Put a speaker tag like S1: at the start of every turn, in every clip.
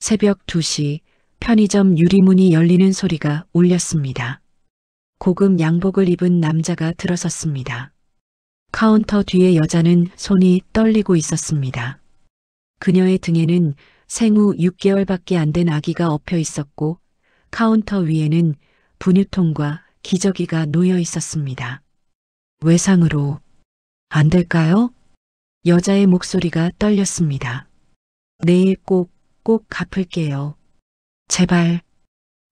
S1: 새벽 2시 편의점 유리문이 열리는 소리가 울렸습니다. 고급 양복을 입은 남자가 들어섰습니다. 카운터 뒤에 여자는 손이 떨리고 있었습니다. 그녀의 등에는 생후 6개월밖에 안 된 아기가 엎여 있었고 카운터 위에는 분유통과 기저귀가 놓여 있었습니다. 외상으로 안 될까요? 여자의 목소리가 떨렸습니다. 내일 꼭 갚을게요. 제발.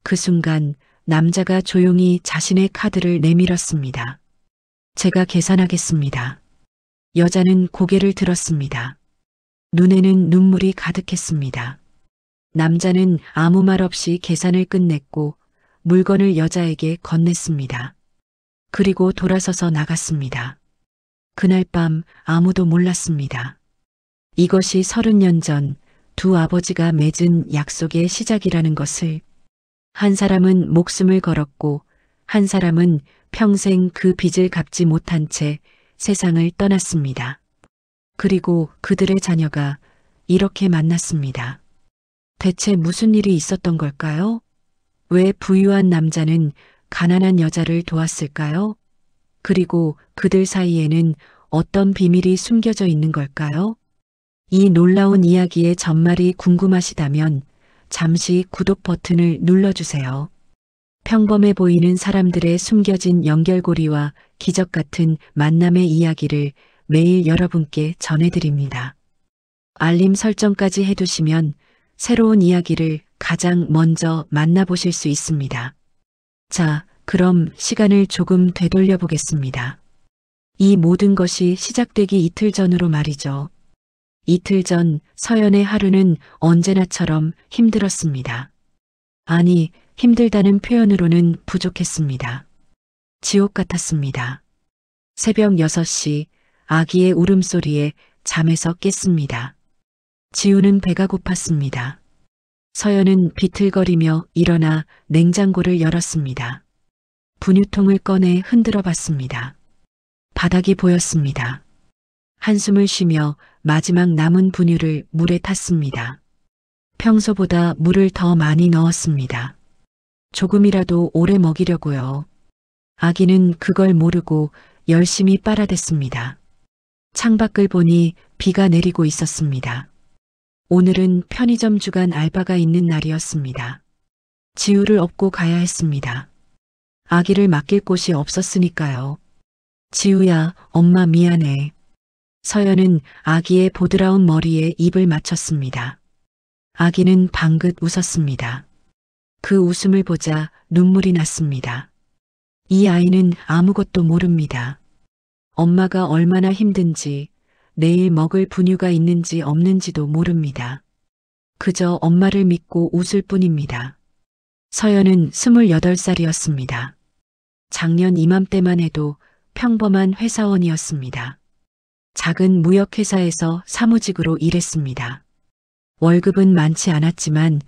S1: 그 순간 남자가 조용히 자신의 카드를 내밀었습니다. 제가 계산하겠습니다. 여자는 고개를 들었습니다. 눈에는 눈물이 가득했습니다. 남자는 아무 말 없이 계산을 끝냈고 물건을 여자에게 건넸습니다. 그리고 돌아서서 나갔습니다. 그날 밤 아무도 몰랐습니다. 이것이 30년 전 두 아버지가 맺은 약속의 시작이라는 것을. 한 사람은 목숨을 걸었고 한 사람은 평생 그 빚을 갚지 못한 채 세상을 떠났습니다. 그리고 그들의 자녀가 이렇게 만났습니다. 대체 무슨 일이 있었던 걸까요? 왜 부유한 남자는 가난한 여자를 도왔을까요? 그리고 그들 사이에는 어떤 비밀이 숨겨져 있는 걸까요? 이 놀라운 이야기의 전말이 궁금하시다면 잠시 구독 버튼을 눌러주세요. 평범해 보이는 사람들의 숨겨진 연결고리와 기적 같은 만남의 이야기를 매일 여러분께 전해드립니다. 알림 설정까지 해두시면 새로운 이야기를 가장 먼저 만나보실 수 있습니다. 자, 그럼 시간을 조금 되돌려 보겠습니다. 이 모든 것이 시작되기 이틀 전으로 말이죠. 이틀 전 서연의 하루는 언제나처럼 힘들었습니다. 아니, 힘들다는 표현으로는 부족했습니다. 지옥 같았습니다. 새벽 6시 아기의 울음소리에 잠에서 깼습니다. 지우는 배가 고팠습니다. 서연은 비틀거리며 일어나 냉장고를 열었습니다. 분유통을 꺼내 흔들어 봤습니다. 바닥이 보였습니다. 한숨을 쉬며 마지막 남은 분유를 물에 탔습니다. 평소보다 물을 더 많이 넣었습니다. 조금이라도 오래 먹이려고요. 아기는 그걸 모르고 열심히 빨아댔습니다. 창밖을 보니 비가 내리고 있었습니다. 오늘은 편의점 주간 알바가 있는 날이었습니다. 지우를 업고 가야 했습니다. 아기를 맡길 곳이 없었으니까요. 지우야, 엄마 미안해. 서연은 아기의 보드라운 머리에 입을 맞췄습니다. 아기는 방긋 웃었습니다. 그 웃음을 보자 눈물이 났습니다. 이 아이는 아무것도 모릅니다. 엄마가 얼마나 힘든지, 내일 먹을 분유가 있는지 없는지도 모릅니다. 그저 엄마를 믿고 웃을 뿐입니다. 서연은 28살이었습니다. 작년 이맘때만 해도 평범한 회사원이었습니다. 작은 무역회사에서 사무직으로 일했습니다. 월급은 많지 않았지만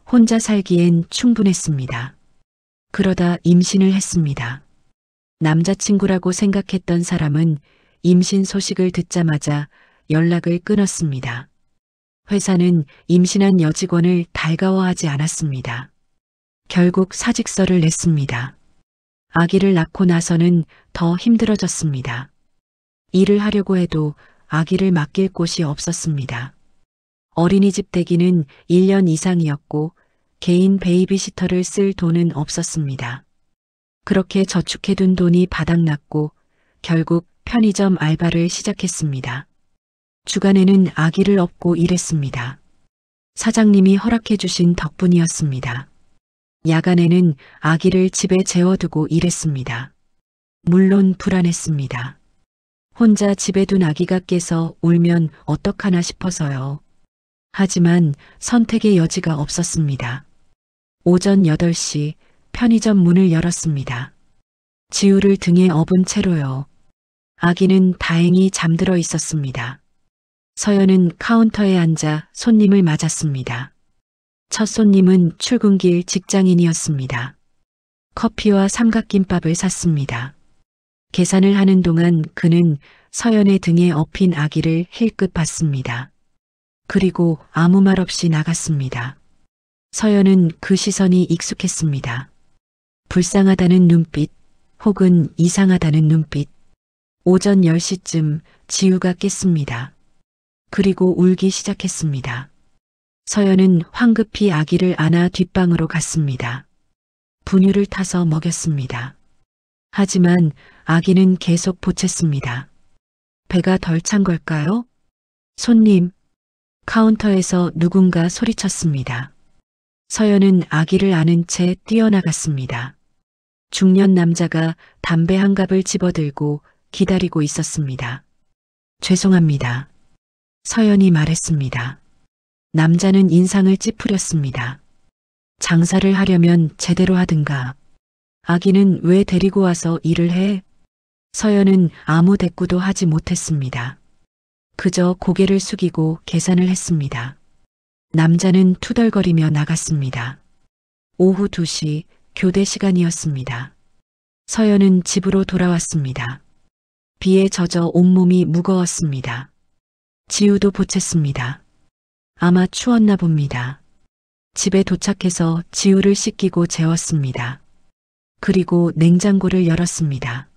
S1: 혼자 살기엔 충분했습니다. 그러다 임신을 했습니다. 남자친구라고 생각했던 사람은 임신 소식을 듣자마자 연락을 끊었습니다. 회사는 임신한 여직원을 달가워하지 않았습니다. 결국 사직서를 냈습니다. 아기를 낳고 나서는 더 힘들어졌습니다. 일을 하려고 해도 아기를 맡길 곳이 없었습니다. 어린이집 대기는 1년 이상이었고 개인 베이비시터를 쓸 돈은 없었습니다. 그렇게 저축해둔 돈이 바닥났고 결국 편의점 알바를 시작했습니다. 주간에는 아기를 업고 일했습니다. 사장님이 허락해 주신 덕분이었습니다. 야간에는 아기를 집에 재워두고 일했습니다. 물론 불안했습니다. 혼자 집에 둔 아기가 깨서 울면 어떡하나 싶어서요. 하지만 선택의 여지가 없었습니다. 오전 8시 편의점 문을 열었습니다. 지우를 등에 업은 채로요. 아기는 다행히 잠들어 있었습니다. 서연은 카운터에 앉아 손님을 맞았습니다. 첫 손님은 출근길 직장인이었습니다. 커피와 삼각김밥을 샀습니다. 계산을 하는 동안 그는 서연의 등에 업힌 아기를 힐끗 봤습니다. 그리고 아무 말 없이 나갔습니다. 서연은 그 시선이 익숙했습니다. 불쌍하다는 눈빛, 혹은 이상하다는 눈빛. 오전 10시쯤 지우가 깼습니다. 그리고 울기 시작했습니다. 서연은 황급히 아기를 안아 뒷방으로 갔습니다. 분유를 타서 먹였습니다. 하지만 아기는 계속 보챘습니다. 배가 덜 찬 걸까요? 손님. 카운터에서 누군가 소리쳤습니다. 서연은 아기를 안은 채 뛰어나갔습니다. 중년 남자가 담배 한 갑을 집어들고 기다리고 있었습니다. 죄송합니다. 서연이 말했습니다. 남자는 인상을 찌푸렸습니다. 장사를 하려면 제대로 하든가. 아기는 왜 데리고 와서 일을 해? 서연은 아무 대꾸도 하지 못했습니다. 그저 고개를 숙이고 계산을 했습니다. 남자는 투덜거리며 나갔습니다. 오후 2시 교대 시간이었습니다. 서연은 집으로 돌아왔습니다. 비에 젖어 온몸이 무거웠습니다. 지우도 보챘습니다. 아마 추웠나 봅니다. 집에 도착해서 지우를 씻기고 재웠습니다. 그리고 냉장고를 열었습니다.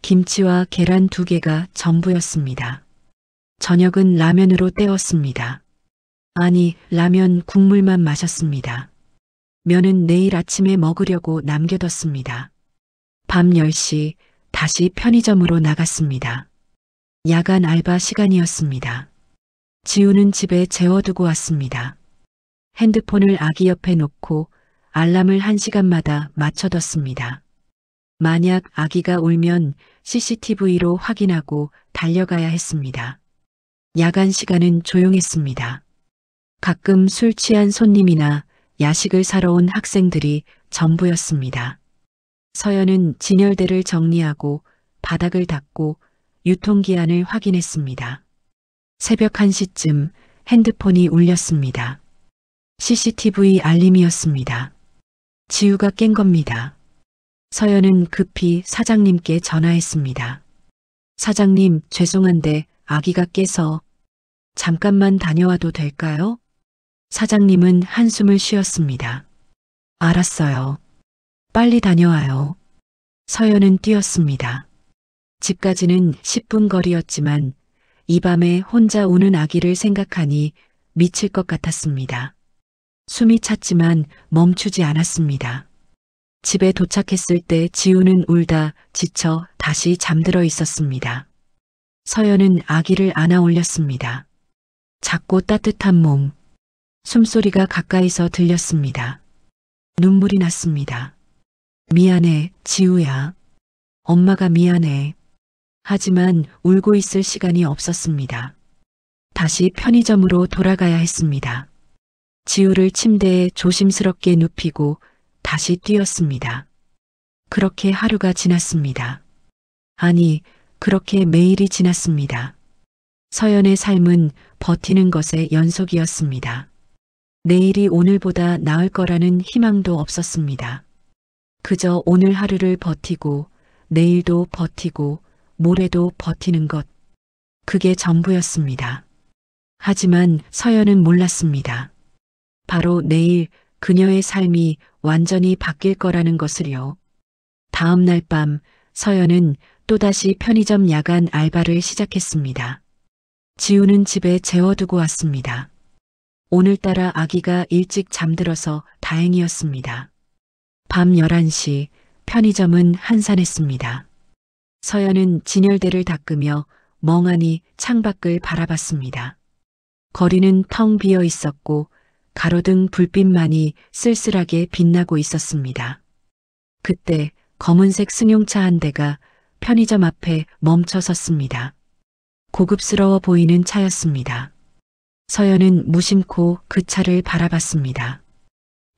S1: 김치와 계란 2개가 전부였습니다. 저녁은 라면으로 때웠습니다. 아니, 라면 국물만 마셨습니다. 면은 내일 아침에 먹으려고 남겨뒀습니다. 밤 10시 다시 편의점으로 나갔습니다. 야간 알바 시간이었습니다. 지우는 집에 재워두고 왔습니다. 핸드폰을 아기 옆에 놓고 알람을 1시간마다 맞춰뒀습니다. 만약 아기가 울면 CCTV로 확인하고 달려가야 했습니다. 야간 시간은 조용했습니다. 가끔 술 취한 손님이나 야식을 사러 온 학생들이 전부였습니다. 서연은 진열대를 정리하고 바닥을 닦고 유통기한을 확인했습니다. 새벽 1시쯤 핸드폰이 울렸습니다. CCTV 알림이었습니다. 지우가 깬 겁니다. 서연은 급히 사장님께 전화했습니다. 사장님, 죄송한데 아기가 깨서 잠깐만 다녀와도 될까요? 사장님은 한숨을 쉬었습니다. 알았어요. 빨리 다녀와요. 서연은 뛰었습니다. 집까지는 10분 거리였지만 이 밤에 혼자 우는 아기를 생각하니 미칠 것 같았습니다. 숨이 찼지만 멈추지 않았습니다. 집에 도착했을 때 지우는 울다 지쳐 다시 잠들어 있었습니다. 서연은 아기를 안아 올렸습니다. 작고 따뜻한 몸, 숨소리가 가까이서 들렸습니다. 눈물이 났습니다. 미안해, 지우야. 엄마가 미안해. 하지만 울고 있을 시간이 없었습니다. 다시 편의점으로 돌아가야 했습니다. 지우를 침대에 조심스럽게 눕히고 다시 뛰었습니다. 그렇게 하루가 지났습니다. 아니, 그렇게 매일이 지났습니다. 서연의 삶은 버티는 것의 연속이었습니다. 내일이 오늘보다 나을 거라는 희망도 없었습니다. 그저 오늘 하루를 버티고 내일도 버티고 모레도 버티는 것. 그게 전부였습니다. 하지만 서연은 몰랐습니다. 바로 내일 그녀의 삶이 완전히 바뀔 거라는 것을요. 다음 날 밤 서연은 또다시 편의점 야간 알바를 시작했습니다. 지우는 집에 재워두고 왔습니다. 오늘따라 아기가 일찍 잠들어서 다행이었습니다. 밤 11시 편의점은 한산했습니다. 서연은 진열대를 닦으며 멍하니 창밖을 바라봤습니다. 거리는 텅 비어 있었고 가로등 불빛만이 쓸쓸하게 빛나고 있었습니다. 그때 검은색 승용차 한 대가 편의점 앞에 멈춰 섰습니다. 고급스러워 보이는 차였습니다. 서연은 무심코 그 차를 바라봤습니다.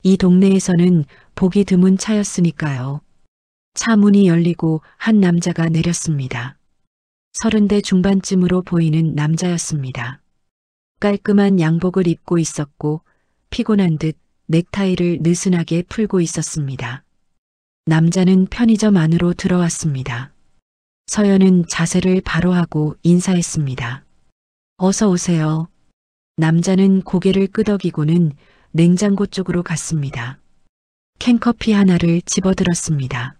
S1: 이 동네에서는 보기 드문 차였으니까요. 차 문이 열리고 한 남자가 내렸습니다. 30대 중반쯤으로 보이는 남자였습니다. 깔끔한 양복을 입고 있었고 피곤한 듯 넥타이를 느슨하게 풀고 있었습니다. 남자는 편의점 안으로 들어왔습니다. 서연은 자세를 바로 하고 인사했습니다. 어서 오세요. 남자는 고개를 끄덕이고는 냉장고 쪽으로 갔습니다. 캔커피 하나를 집어들었습니다.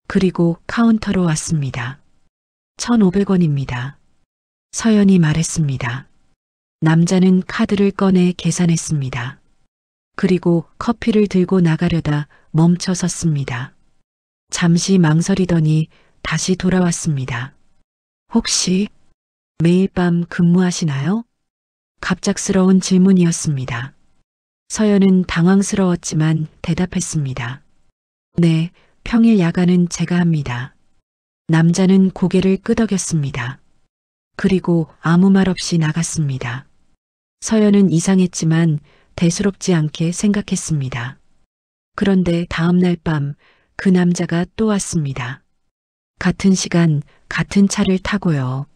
S1: 그리고 카운터로 왔습니다. 1,500원입니다. 서연이 말했습니다. 남자는 카드를 꺼내 계산했습니다. 그리고 커피를 들고 나가려다 멈춰 섰습니다. 잠시 망설이더니 다시 돌아왔습니다. 혹시 매일 밤 근무하시나요? 갑작스러운 질문이었습니다. 서연은 당황스러웠지만 대답했습니다. 네, 평일 야간은 제가 합니다. 남자는 고개를 끄덕였습니다. 그리고 아무 말 없이 나갔습니다. 서연은 이상했지만 대수롭지 않게 생각했습니다. 그런데 다음 날 밤 그 남자가 또 왔습니다. 같은 시간, 같은 차를 타고요.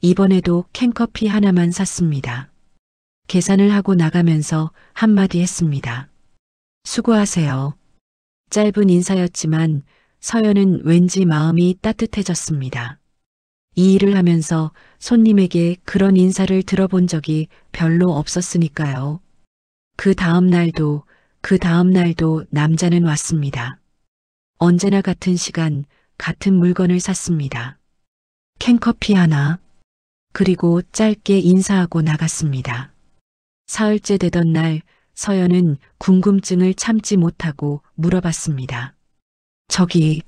S1: 이번에도 캔커피 하나만 샀습니다. 계산을 하고 나가면서 한마디 했습니다. 수고하세요. 짧은 인사였지만 서연은 왠지 마음이 따뜻해졌습니다. 이 일을 하면서 손님에게 그런 인사를 들어본 적이 별로 없었으니까요. 그 다음 날도 남자는 왔습니다. 언제나 같은 시간, 같은 물건을 샀습니다. 캔커피 하나, 그리고 짧게 인사하고 나갔습니다. 사흘째 되던 날 서연은 궁금증을 참지 못하고 물어봤습니다. 저기,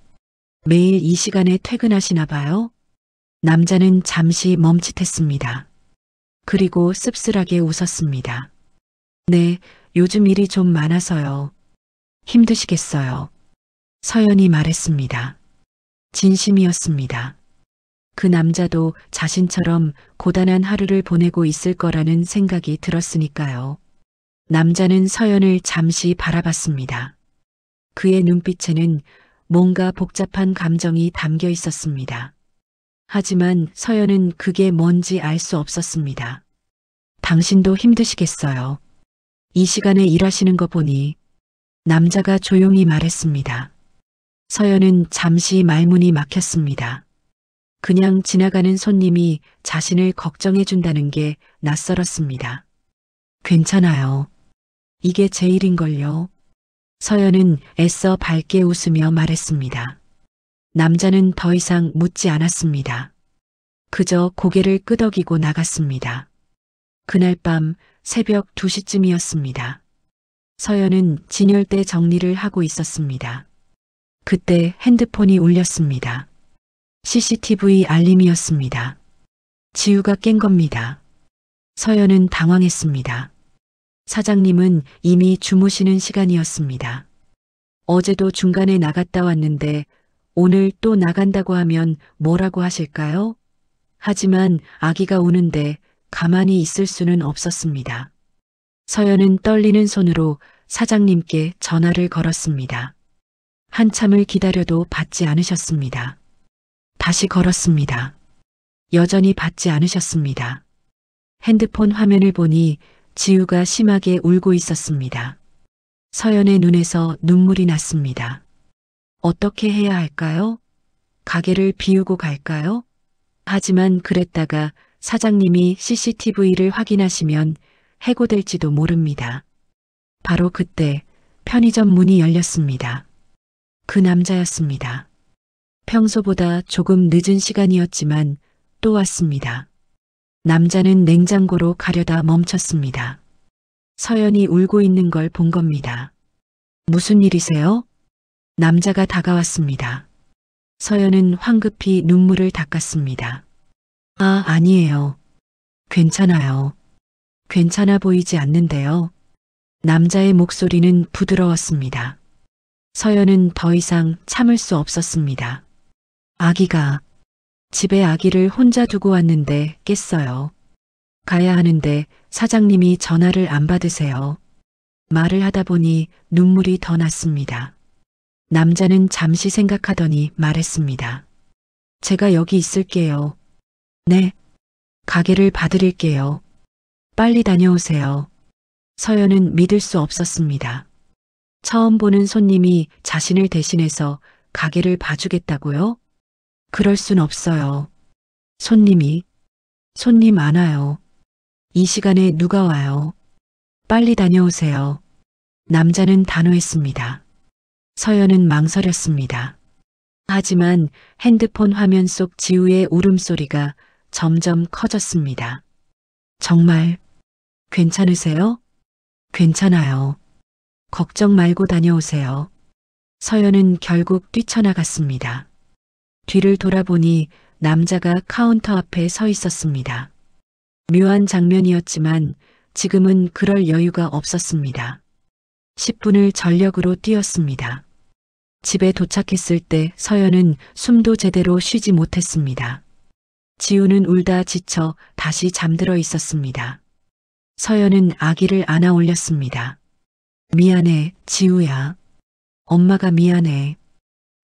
S1: 매일 이 시간에 퇴근하시나 봐요? 남자는 잠시 멈칫했습니다. 그리고 씁쓸하게 웃었습니다. 네, 요즘 일이 좀 많아서요. 힘드시겠어요. 서연이 말했습니다. 진심이었습니다. 그 남자도 자신처럼 고단한 하루를 보내고 있을 거라는 생각이 들었으니까요. 남자는 서연을 잠시 바라봤습니다. 그의 눈빛에는 뭔가 복잡한 감정이 담겨 있었습니다. 하지만 서연은 그게 뭔지 알 수 없었습니다. 당신도 힘드시겠어요. 이 시간에 일하시는 거 보니 남자가 조용히 말했습니다. 서연은 잠시 말문이 막혔습니다. 그냥 지나가는 손님이 자신을 걱정해 준다는 게 낯설었습니다. 괜찮아요. 이게 제 일인걸요. 서연은 애써 밝게 웃으며 말했습니다. 남자는 더 이상 묻지 않았습니다. 그저 고개를 끄덕이고 나갔습니다. 그날 밤 새벽 2시쯤이었습니다. 서연은 진열대 정리를 하고 있었습니다. 그때 핸드폰이 울렸습니다. CCTV 알림이었습니다. 지우가 깬 겁니다. 서연은 당황했습니다. 사장님은 이미 주무시는 시간이었습니다. 어제도 중간에 나갔다 왔는데 오늘 또 나간다고 하면 뭐라고 하실까요? 하지만 아기가 우는데 가만히 있을 수는 없었습니다. 서연은 떨리는 손으로 사장님께 전화를 걸었습니다. 한참을 기다려도 받지 않으셨습니다. 다시 걸었습니다. 여전히 받지 않으셨습니다. 핸드폰 화면을 보니 지우가 심하게 울고 있었습니다. 서연의 눈에서 눈물이 났습니다. 어떻게 해야 할까요? 가게를 비우고 갈까요? 하지만 그랬다가 사장님이 CCTV를 확인하시면 해고될지도 모릅니다. 바로 그때 편의점 문이 열렸습니다. 그 남자였습니다. 평소보다 조금 늦은 시간이었지만 또 왔습니다. 남자는 냉장고로 가려다 멈췄습니다. 서연이 울고 있는 걸 본 겁니다. 무슨 일이세요? 남자가 다가왔습니다. 서연은 황급히 눈물을 닦았습니다. 아, 아니에요. 괜찮아요. 괜찮아 보이지 않는데요. 남자의 목소리는 부드러웠습니다. 서연은 더 이상 참을 수 없었습니다. 아기가, 집에 아기를 혼자 두고 왔는데 깼어요. 가야 하는데 사장님이 전화를 안 받으세요. 말을 하다 보니 눈물이 더 났습니다. 남자는 잠시 생각하더니 말했습니다. 제가 여기 있을게요. 네. 가게를 봐드릴게요. 빨리 다녀오세요. 서연은 믿을 수 없었습니다. 처음 보는 손님이 자신을 대신해서 가게를 봐주겠다고요? 그럴 순 없어요. 손님 안 와요. 이 시간에 누가 와요? 빨리 다녀오세요. 남자는 단호했습니다. 서연은 망설였습니다. 하지만 핸드폰 화면 속 지우의 울음소리가 점점 커졌습니다. 정말 괜찮으세요? 괜찮아요. 걱정 말고 다녀오세요. 서연은 결국 뛰쳐나갔습니다. 뒤를 돌아보니 남자가 카운터 앞에 서 있었습니다. 묘한 장면이었지만 지금은 그럴 여유가 없었습니다. 10분을 전력으로 뛰었습니다. 집에 도착했을 때 서연은 숨도 제대로 쉬지 못했습니다. 지우는 울다 지쳐 다시 잠들어 있었습니다. 서연은 아기를 안아 올렸습니다. 미안해, 지우야. 엄마가 미안해.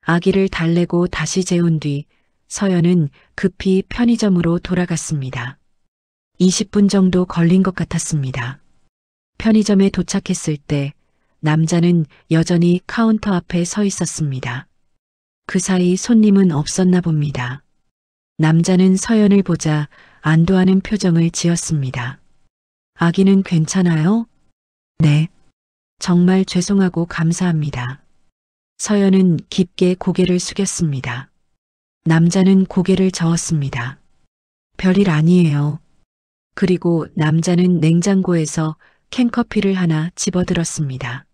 S1: 아기를 달래고 다시 재운 뒤 서연은 급히 편의점으로 돌아갔습니다. 20분 정도 걸린 것 같았습니다. 편의점에 도착했을 때 남자는 여전히 카운터 앞에 서 있었습니다. 그 사이 손님은 없었나 봅니다. 남자는 서연을 보자 안도하는 표정을 지었습니다. 아기는 괜찮아요? 네. 정말 죄송하고 감사합니다. 서연은 깊게 고개를 숙였습니다. 남자는 고개를 저었습니다. 별일 아니에요. 그리고 남자는 냉장고에서 캔커피를 하나 집어들었습니다.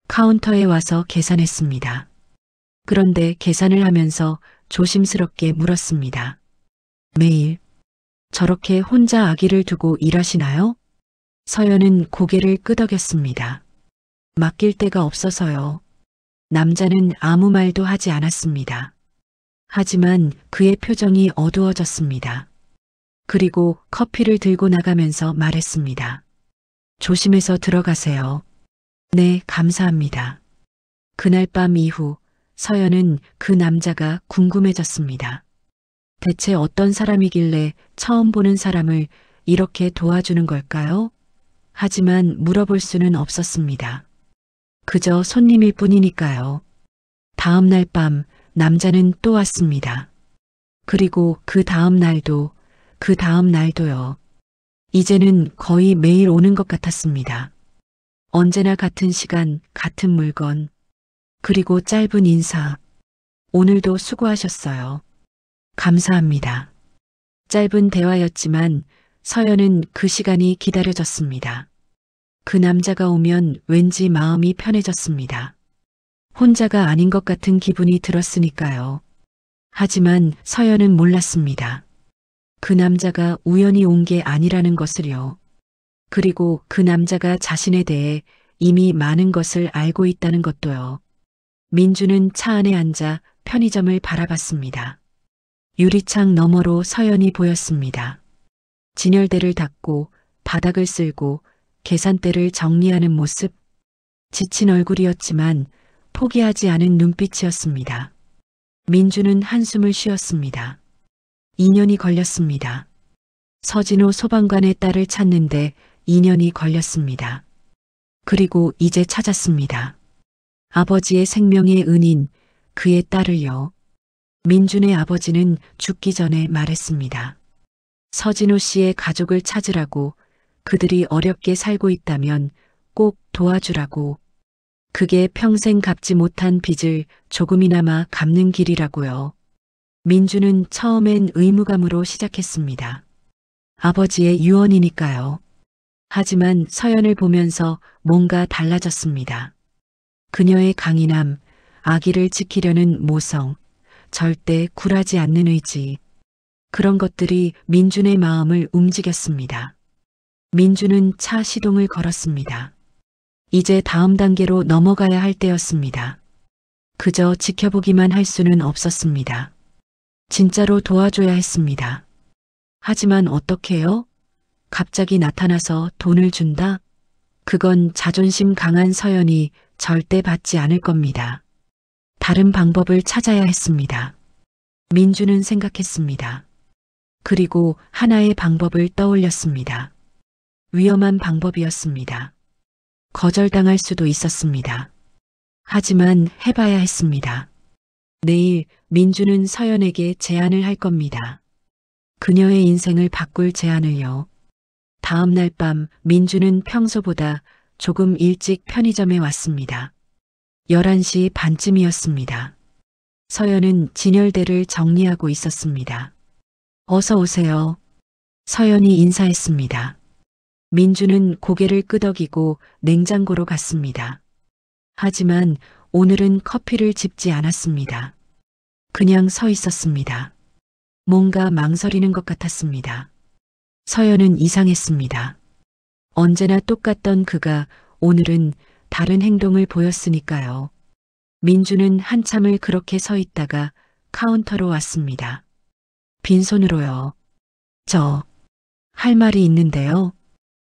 S1: 카운터에 와서 계산했습니다. 그런데 계산을 하면서 조심스럽게 물었습니다. 매일 저렇게 혼자 아기를 두고 일하시나요? 서연은 고개를 끄덕였습니다. 맡길 데가 없어서요. 남자는 아무 말도 하지 않았습니다. 하지만 그의 표정이 어두워졌습니다. 그리고 커피를 들고 나가면서 말했습니다. 조심해서 들어가세요. 네, 감사합니다. 그날 밤 이후 서연은 그 남자가 궁금해졌습니다. 대체 어떤 사람이길래 처음 보는 사람을 이렇게 도와주는 걸까요? 하지만 물어볼 수는 없었습니다. 그저 손님일 뿐이니까요. 다음 날 밤 남자는 또 왔습니다. 그리고 그 다음 날도, 그 다음 날도요. 이제는 거의 매일 오는 것 같았습니다. 언제나 같은 시간, 같은 물건, 그리고 짧은 인사. 오늘도 수고하셨어요. 감사합니다. 짧은 대화였지만 서연은 그 시간이 기다려졌습니다. 그 남자가 오면 왠지 마음이 편해졌습니다. 혼자가 아닌 것 같은 기분이 들었으니까요. 하지만 서연은 몰랐습니다. 그 남자가 우연히 온 게 아니라는 것을요. 그리고 그 남자가 자신에 대해 이미 많은 것을 알고 있다는 것도요. 민주는 차 안에 앉아 편의점을 바라봤습니다. 유리창 너머로 서연이 보였습니다. 진열대를 닫고 바닥을 쓸고 계산대를 정리하는 모습. 지친 얼굴이었지만 포기하지 않은 눈빛이었습니다. 민주는 한숨을 쉬었습니다. 2년이 걸렸습니다. 서진호 소방관의 딸을 찾는데 2년이 걸렸습니다. 그리고 이제 찾았습니다. 아버지의 생명의 은인, 그의 딸을요. 민준의 아버지는 죽기 전에 말했습니다. 서진호 씨의 가족을 찾으라고, 그들이 어렵게 살고 있다면 꼭 도와주라고. 그게 평생 갚지 못한 빚을 조금이나마 갚는 길이라고요. 민주는 처음엔 의무감으로 시작했습니다. 아버지의 유언이니까요. 하지만 서연을 보면서 뭔가 달라졌습니다. 그녀의 강인함, 아기를 지키려는 모성, 절대 굴하지 않는 의지. 그런 것들이 민준의 마음을 움직였습니다. 민준은 차 시동을 걸었습니다. 이제 다음 단계로 넘어가야 할 때였습니다. 그저 지켜보기만 할 수는 없었습니다. 진짜로 도와줘야 했습니다. 하지만 어떻게요? 갑자기 나타나서 돈을 준다? 그건 자존심 강한 서연이 절대 받지 않을 겁니다. 다른 방법을 찾아야 했습니다. 민주는 생각했습니다. 그리고 하나의 방법을 떠올렸습니다. 위험한 방법이었습니다. 거절당할 수도 있었습니다. 하지만 해봐야 했습니다. 내일 민주는 서연에게 제안을 할 겁니다. 그녀의 인생을 바꿀 제안을요. 다음 날 밤 민주는 평소보다 조금 일찍 편의점에 왔습니다. 11시 반쯤이었습니다. 서연은 진열대를 정리하고 있었습니다. 어서 오세요. 서연이 인사했습니다. 민주는 고개를 끄덕이고 냉장고로 갔습니다. 하지만 오늘은 커피를 집지 않았습니다. 그냥 서 있었습니다. 뭔가 망설이는 것 같았습니다. 서연은 이상했습니다. 언제나 똑같던 그가 오늘은 다른 행동을 보였으니까요. 민주는 한참을 그렇게 서 있다가 카운터로 왔습니다. 빈손으로요. 저, 할 말이 있는데요.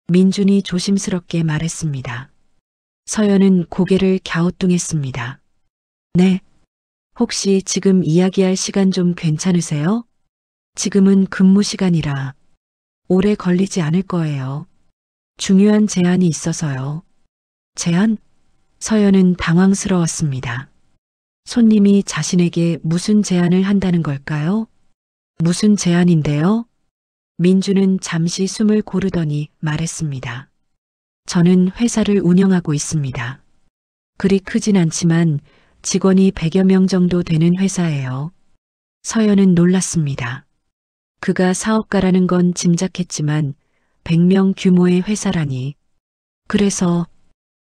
S1: 민준이 조심스럽게 말했습니다. 서연은 고개를 갸우뚱했습니다. 네. 혹시 지금 이야기할 시간 좀 괜찮으세요? 지금은 근무 시간이라 오래 걸리지 않을 거예요. 중요한 제안이 있어서요. 제안? 서연은 당황스러웠습니다. 손님이 자신에게 무슨 제안을 한다는 걸까요? 무슨 제안인데요? 민주는 잠시 숨을 고르더니 말했습니다. 저는 회사를 운영하고 있습니다. 그리 크진 않지만 직원이 100여 명 정도 되는 회사예요. 서연은 놀랐습니다. 그가 사업가라는 건 짐작했지만 100명 규모의 회사라니. 그래서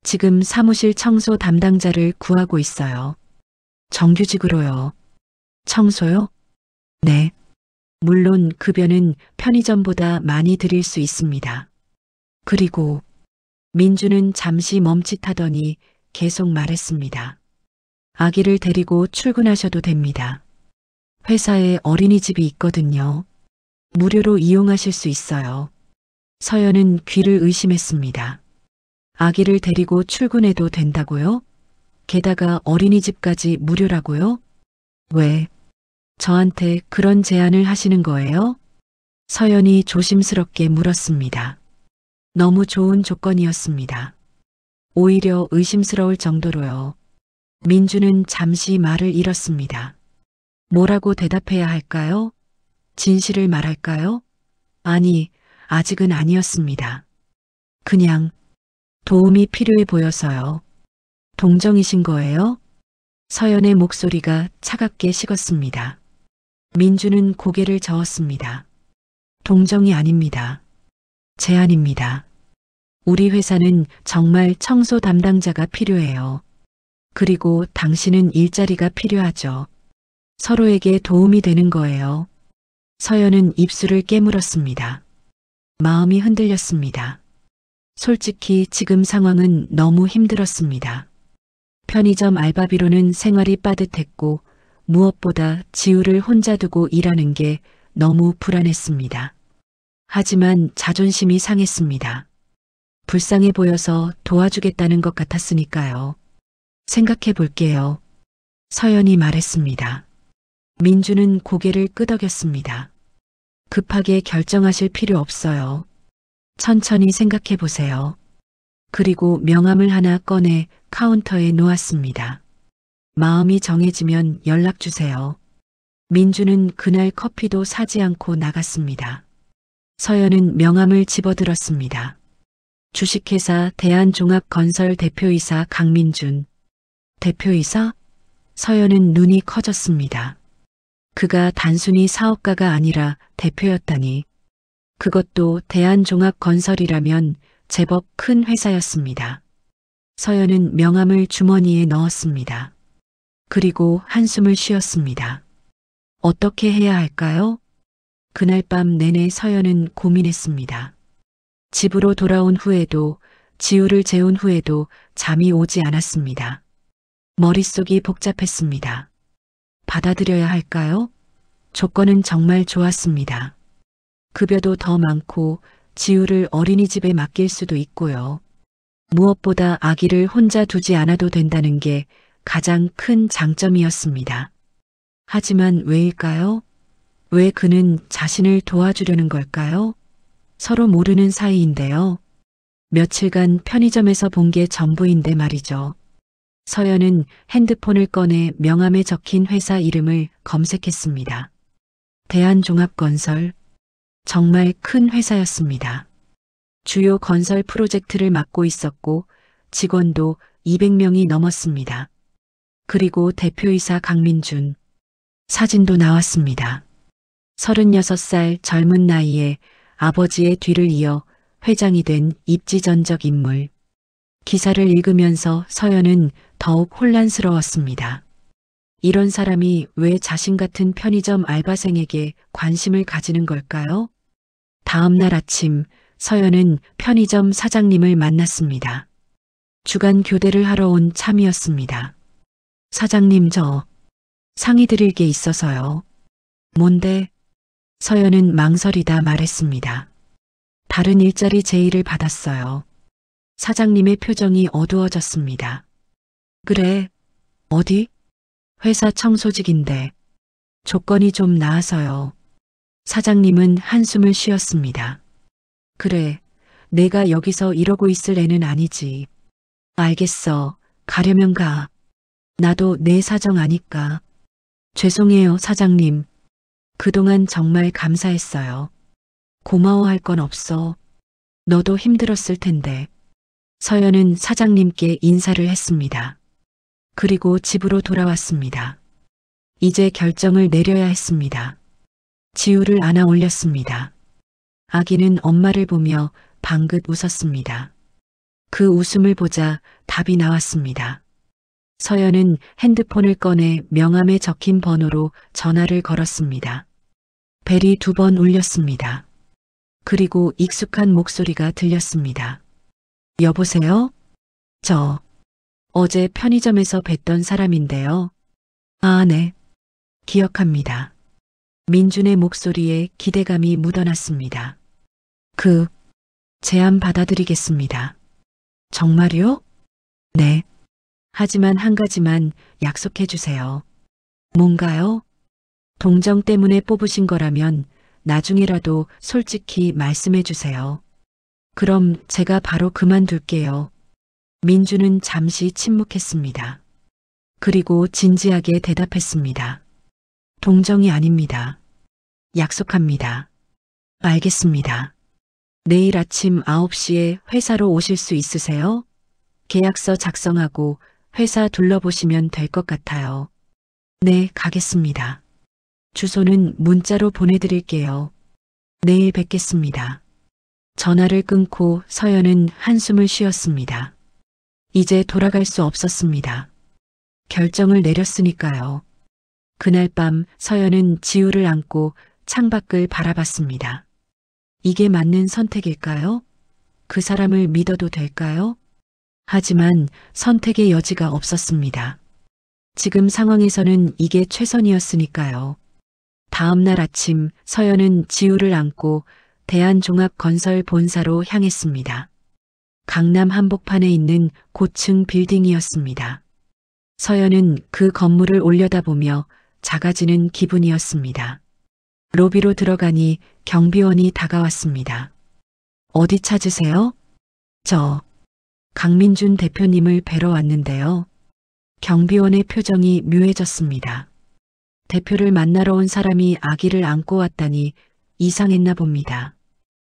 S1: 지금 사무실 청소 담당자를 구하고 있어요. 정규직으로요. 청소요? 네. 물론 급여는 편의점보다 많이 드릴 수 있습니다. 그리고 민주는 잠시 멈칫하더니 계속 말했습니다. 아기를 데리고 출근하셔도 됩니다. 회사에 어린이집이 있거든요. 무료로 이용하실 수 있어요. 서연은 귀를 의심했습니다. 아기를 데리고 출근해도 된다고요? 게다가 어린이집까지 무료라고요? 왜? 저한테 그런 제안을 하시는 거예요? 서연이 조심스럽게 물었습니다. 너무 좋은 조건이었습니다. 오히려 의심스러울 정도로요. 민주는 잠시 말을 잃었습니다. 뭐라고 대답해야 할까요? 진실을 말할까요? 아니, 아직은 아니었습니다. 그냥 도움이 필요해 보여서요. 동정이신 거예요? 서연의 목소리가 차갑게 식었습니다. 민주는 고개를 저었습니다. 동정이 아닙니다. 제안입니다. 우리 회사는 정말 청소 담당자가 필요해요. 그리고 당신은 일자리가 필요하죠. 서로에게 도움이 되는 거예요. 서연은 입술을 깨물었습니다. 마음이 흔들렸습니다. 솔직히 지금 상황은 너무 힘들었습니다. 편의점 알바비로는 생활이 빠듯했고 무엇보다 지우를 혼자 두고 일하는 게 너무 불안했습니다. 하지만 자존심이 상했습니다. 불쌍해 보여서 도와주겠다는 것 같았으니까요. 생각해 볼게요. 서연이 말했습니다. 민주는 고개를 끄덕였습니다. 급하게 결정하실 필요 없어요. 천천히 생각해 보세요. 그리고 명함을 하나 꺼내 카운터에 놓았습니다. 마음이 정해지면 연락 주세요. 민주는 그날 커피도 사지 않고 나갔습니다. 서연은 명함을 집어들었습니다. 주식회사 대한종합건설 대표이사 강민준. 대표이사? 서연은 눈이 커졌습니다. 그가 단순히 사업가가 아니라 대표였다니. 그것도 대한종합건설이라면 제법 큰 회사였습니다. 서연은 명함을 주머니에 넣었습니다. 그리고 한숨을 쉬었습니다. 어떻게 해야 할까요? 그날 밤 내내 서연은 고민했습니다. 집으로 돌아온 후에도 지우를 재운 후에도 잠이 오지 않았습니다. 머릿속이 복잡했습니다. 받아들여야 할까요? 조건은 정말 좋았습니다. 급여도 더 많고 지우를 어린이집에 맡길 수도 있고요. 무엇보다 아기를 혼자 두지 않아도 된다는 게 가장 큰 장점이었습니다. 하지만 왜일까요? 왜 그는 자신을 도와주려는 걸까요? 서로 모르는 사이인데요. 며칠간 편의점에서 본 게 전부인데 말이죠. 서연은 핸드폰을 꺼내 명함에 적힌 회사 이름을 검색했습니다. 대한종합건설. 정말 큰 회사였습니다. 주요 건설 프로젝트를 맡고 있었고 직원도 200명이 넘었습니다. 그리고 대표이사 강민준. 사진도 나왔습니다. 36살 젊은 나이에 아버지의 뒤를 이어 회장이 된 입지전적 인물. 기사를 읽으면서 서연은 더욱 혼란스러웠습니다. 이런 사람이 왜 자신 같은 편의점 알바생에게 관심을 가지는 걸까요? 다음 날 아침 서연은 편의점 사장님을 만났습니다. 주간 교대를 하러 온 참이었습니다. 사장님, 저 상의 드릴 게 있어서요. 뭔데? 서연은 망설이다 말했습니다. 다른 일자리 제의를 받았어요. 사장님의 표정이 어두워졌습니다. 그래, 어디? 회사 청소직인데 조건이 좀 나아서요. 사장님은 한숨을 쉬었습니다. 그래, 내가 여기서 이러고 있을 애는 아니지. 알겠어, 가려면 가. 나도 내 사정 아니까. 죄송해요, 사장님. 그동안 정말 감사했어요. 고마워할 건 없어. 너도 힘들었을 텐데. 서연은 사장님께 인사를 했습니다. 그리고 집으로 돌아왔습니다. 이제 결정을 내려야 했습니다. 지우를 안아 올렸습니다. 아기는 엄마를 보며 방긋 웃었습니다. 그 웃음을 보자 답이 나왔습니다. 서연은 핸드폰을 꺼내 명함에 적힌 번호로 전화를 걸었습니다. 벨이 2번 울렸습니다. 그리고 익숙한 목소리가 들렸습니다. 여보세요? 저 어제 편의점에서 뵀던 사람인데요. 아, 네. 기억합니다. 민준의 목소리에 기대감이 묻어났습니다. 제안 받아드리겠습니다. 정말요? 네. 하지만 한 가지만 약속해 주세요. 뭔가요? 동정 때문에 뽑으신 거라면 나중에라도 솔직히 말씀해 주세요. 그럼 제가 바로 그만둘게요. 민주는 잠시 침묵했습니다. 그리고 진지하게 대답했습니다. 동정이 아닙니다. 약속합니다. 알겠습니다. 내일 아침 9시에 회사로 오실 수 있으세요? 계약서 작성하고 회사 둘러보시면 될 것 같아요. 네, 가겠습니다. 주소는 문자로 보내드릴게요. 내일 뵙겠습니다. 전화를 끊고 서연은 한숨을 쉬었습니다. 이제 돌아갈 수 없었습니다. 결정을 내렸으니까요. 그날 밤 서연은 지우를 안고 창밖을 바라봤습니다. 이게 맞는 선택일까요? 그 사람을 믿어도 될까요? 하지만 선택의 여지가 없었습니다. 지금 상황에서는 이게 최선이었으니까요. 다음 날 아침 서연은 지우를 안고 대한종합건설 본사로 향했습니다. 강남 한복판에 있는 고층 빌딩이었습니다. 서연은 그 건물을 올려다보며 작아지는 기분이었습니다. 로비로 들어가니 경비원이 다가왔습니다. 어디 찾으세요? 저 강민준 대표님을 뵈러 왔는데요. 경비원의 표정이 묘해졌습니다. 대표를 만나러 온 사람이 아기를 안고 왔다니 이상했나 봅니다.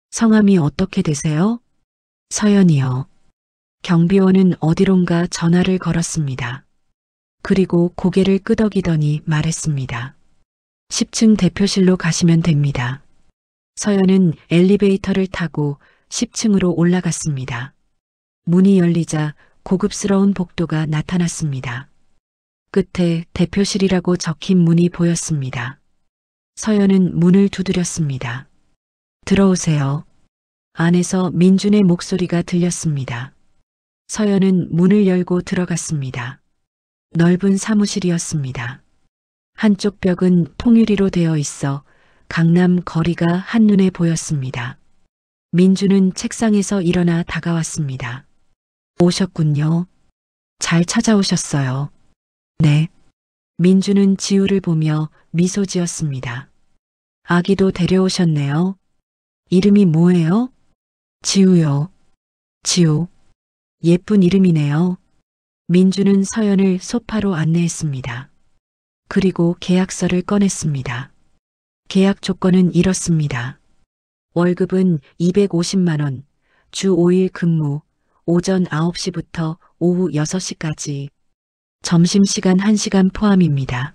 S1: 성함이 어떻게 되세요? 서연이요. 경비원은 어디론가 전화를 걸었습니다. 그리고 고개를 끄덕이더니 말했습니다. 10층 대표실로 가시면 됩니다. 서연은 엘리베이터를 타고 10층으로 올라갔습니다. 문이 열리자 고급스러운 복도가 나타났습니다. 끝에 대표실이라고 적힌 문이 보였습니다. 서연은 문을 두드렸습니다. 들어오세요. 안에서 민준의 목소리가 들렸습니다. 서연은 문을 열고 들어갔습니다. 넓은 사무실이었습니다. 한쪽 벽은 통유리로 되어 있어 강남 거리가 한눈에 보였습니다. 민준은 책상에서 일어나 다가왔습니다. 오셨군요. 잘 찾아오셨어요. 네. 민준은 지우를 보며 미소 지었습니다. 아기도 데려오셨네요. 이름이 뭐예요? 지우요. 지우. 예쁜 이름이네요. 민준은 서연을 소파로 안내했습니다. 그리고 계약서를 꺼냈습니다. 계약 조건은 이렇습니다. 월급은 250만 원, 주 5일 근무, 오전 9시부터 오후 6시까지. 점심시간 1시간 포함입니다.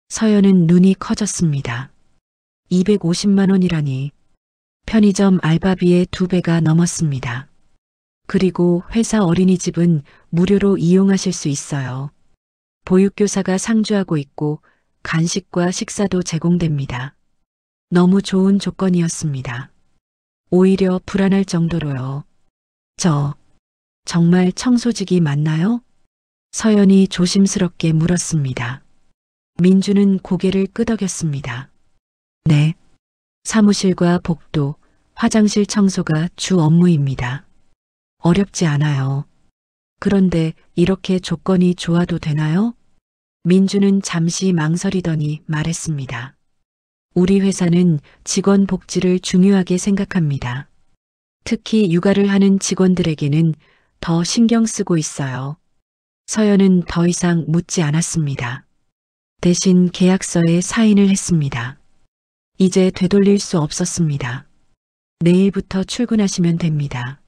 S1: 서연은 눈이 커졌습니다. 250만 원이라니. 편의점 알바비의 2배가 넘었습니다. 그리고 회사 어린이집은 무료로 이용하실 수 있어요. 보육교사가 상주하고 있고 간식과 식사도 제공됩니다. 너무 좋은 조건이었습니다. 오히려 불안할 정도로요. 저, 정말 청소직이 맞나요? 서연이 조심스럽게 물었습니다. 민주는 고개를 끄덕였습니다. 네. 사무실과 복도, 화장실 청소가 주 업무입니다. 어렵지 않아요. 그런데 이렇게 조건이 좋아도 되나요? 민주는 잠시 망설이더니 말했습니다. 우리 회사는 직원 복지를 중요하게 생각합니다. 특히 육아를 하는 직원들에게는 더 신경 쓰고 있어요. 서연은 더 이상 묻지 않았습니다. 대신 계약서에 사인을 했습니다. 이제 되돌릴 수 없었습니다. 내일부터 출근하시면 됩니다.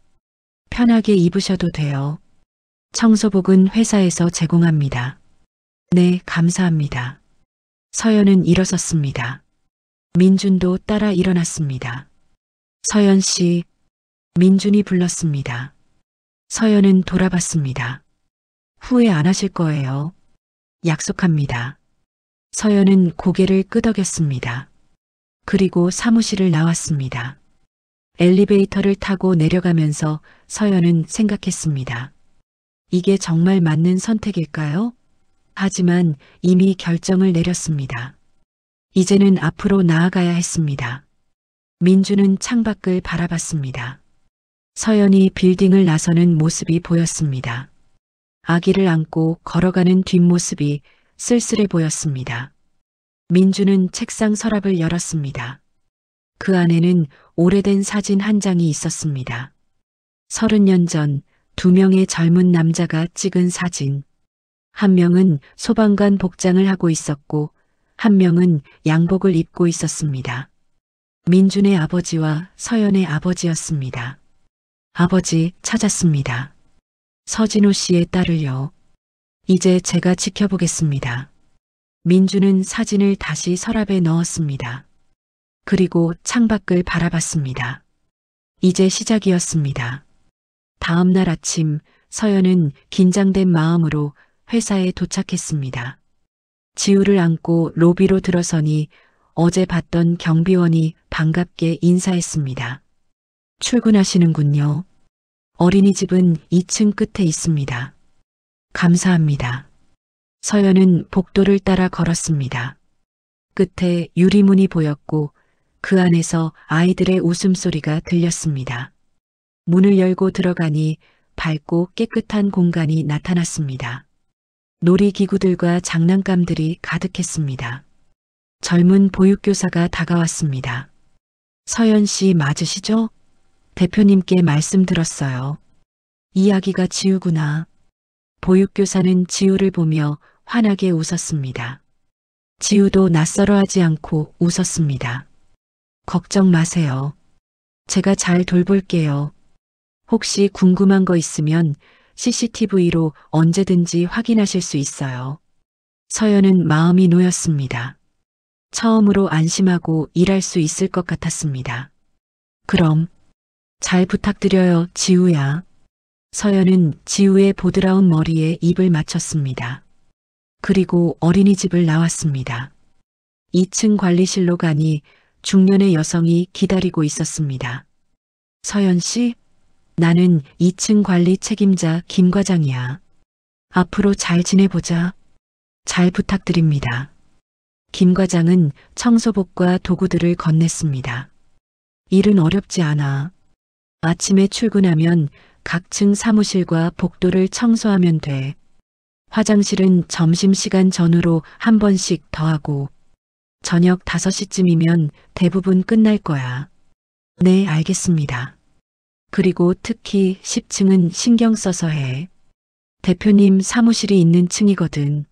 S1: 편하게 입으셔도 돼요. 청소복은 회사에서 제공합니다. 네, 감사합니다. 서연은 일어섰습니다. 민준도 따라 일어났습니다. 서연 씨, 민준이 불렀습니다. 서연은 돌아봤습니다. 후회 안 하실 거예요. 약속합니다. 서연은 고개를 끄덕였습니다. 그리고 사무실을 나왔습니다. 엘리베이터를 타고 내려가면서 서연은 생각했습니다. 이게 정말 맞는 선택일까요? 하지만 이미 결정을 내렸습니다. 이제는 앞으로 나아가야 했습니다. 민주는 창밖을 바라봤습니다. 서연이 빌딩을 나서는 모습이 보였습니다. 아기를 안고 걸어가는 뒷모습이 쓸쓸해 보였습니다. 민주는 책상 서랍을 열었습니다. 그 안에는 오래된 사진 한 장이 있었습니다. 30년 전 2명의 젊은 남자가 찍은 사진. 한 명은 소방관 복장을 하고 있었고 한 명은 양복을 입고 있었습니다. 민준의 아버지와 서연의 아버지였습니다. 아버지 찾았습니다. 서진호 씨의 딸을요. 이제 제가 지켜보겠습니다. 민준은 사진을 다시 서랍에 넣었습니다. 그리고 창밖을 바라봤습니다. 이제 시작이었습니다. 다음 날 아침 서연은 긴장된 마음으로 회사에 도착했습니다. 지우를 안고 로비로 들어서니 어제 봤던 경비원이 반갑게 인사했습니다. 출근하시는군요. 어린이집은 2층 끝에 있습니다. 감사합니다. 서연은 복도를 따라 걸었습니다. 끝에 유리문이 보였고 그 안에서 아이들의 웃음소리가 들렸습니다. 문을 열고 들어가니 밝고 깨끗한 공간이 나타났습니다. 놀이기구들과 장난감들이 가득했습니다. 젊은 보육교사가 다가왔습니다. 서연 씨 맞으시죠? 대표님께 말씀 들었어요. 이 아기가 지우구나. 보육교사는 지우를 보며 환하게 웃었습니다. 지우도 낯설어하지 않고 웃었습니다. 걱정 마세요. 제가 잘 돌볼게요. 혹시 궁금한 거 있으면 CCTV로 언제든지 확인하실 수 있어요. 서연은 마음이 놓였습니다. 처음으로 안심하고 일할 수 있을 것 같았습니다. 그럼 잘 부탁드려요, 지우야. 서연은 지우의 보드라운 머리에 입을 맞췄습니다. 그리고 어린이집을 나왔습니다. 2층 관리실로 가니 중년의 여성이 기다리고 있었습니다. 서연 씨, 나는 2층 관리 책임자 김 과장이야. 앞으로 잘 지내보자. 잘 부탁드립니다. 김 과장은 청소복과 도구들을 건넸습니다. 일은 어렵지 않아. 아침에 출근하면 각 층 사무실과 복도를 청소하면 돼. 화장실은 점심시간 전후로 한 번씩 더 하고 저녁 5시쯤이면 대부분 끝날 거야. 네, 알겠습니다. 그리고 특히 10층은 신경 써서 해. 대표님 사무실이 있는 층이거든.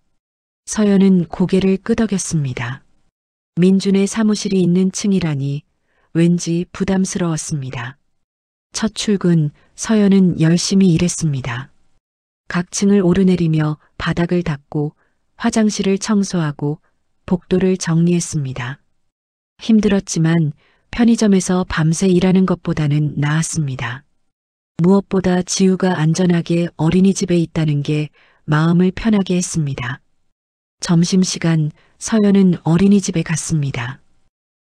S1: 서연은 고개를 끄덕였습니다. 민준의 사무실이 있는 층이라니 왠지 부담스러웠습니다. 첫 출근, 서연은 열심히 일했습니다. 각 층을 오르내리며 바닥을 닦고 화장실을 청소하고 복도를 정리했습니다. 힘들었지만 편의점에서 밤새 일하는 것보다는 나았습니다. 무엇보다 지우가 안전하게 어린이집에 있다는 게 마음을 편하게 했습니다. 점심시간 서연은 어린이집에 갔습니다.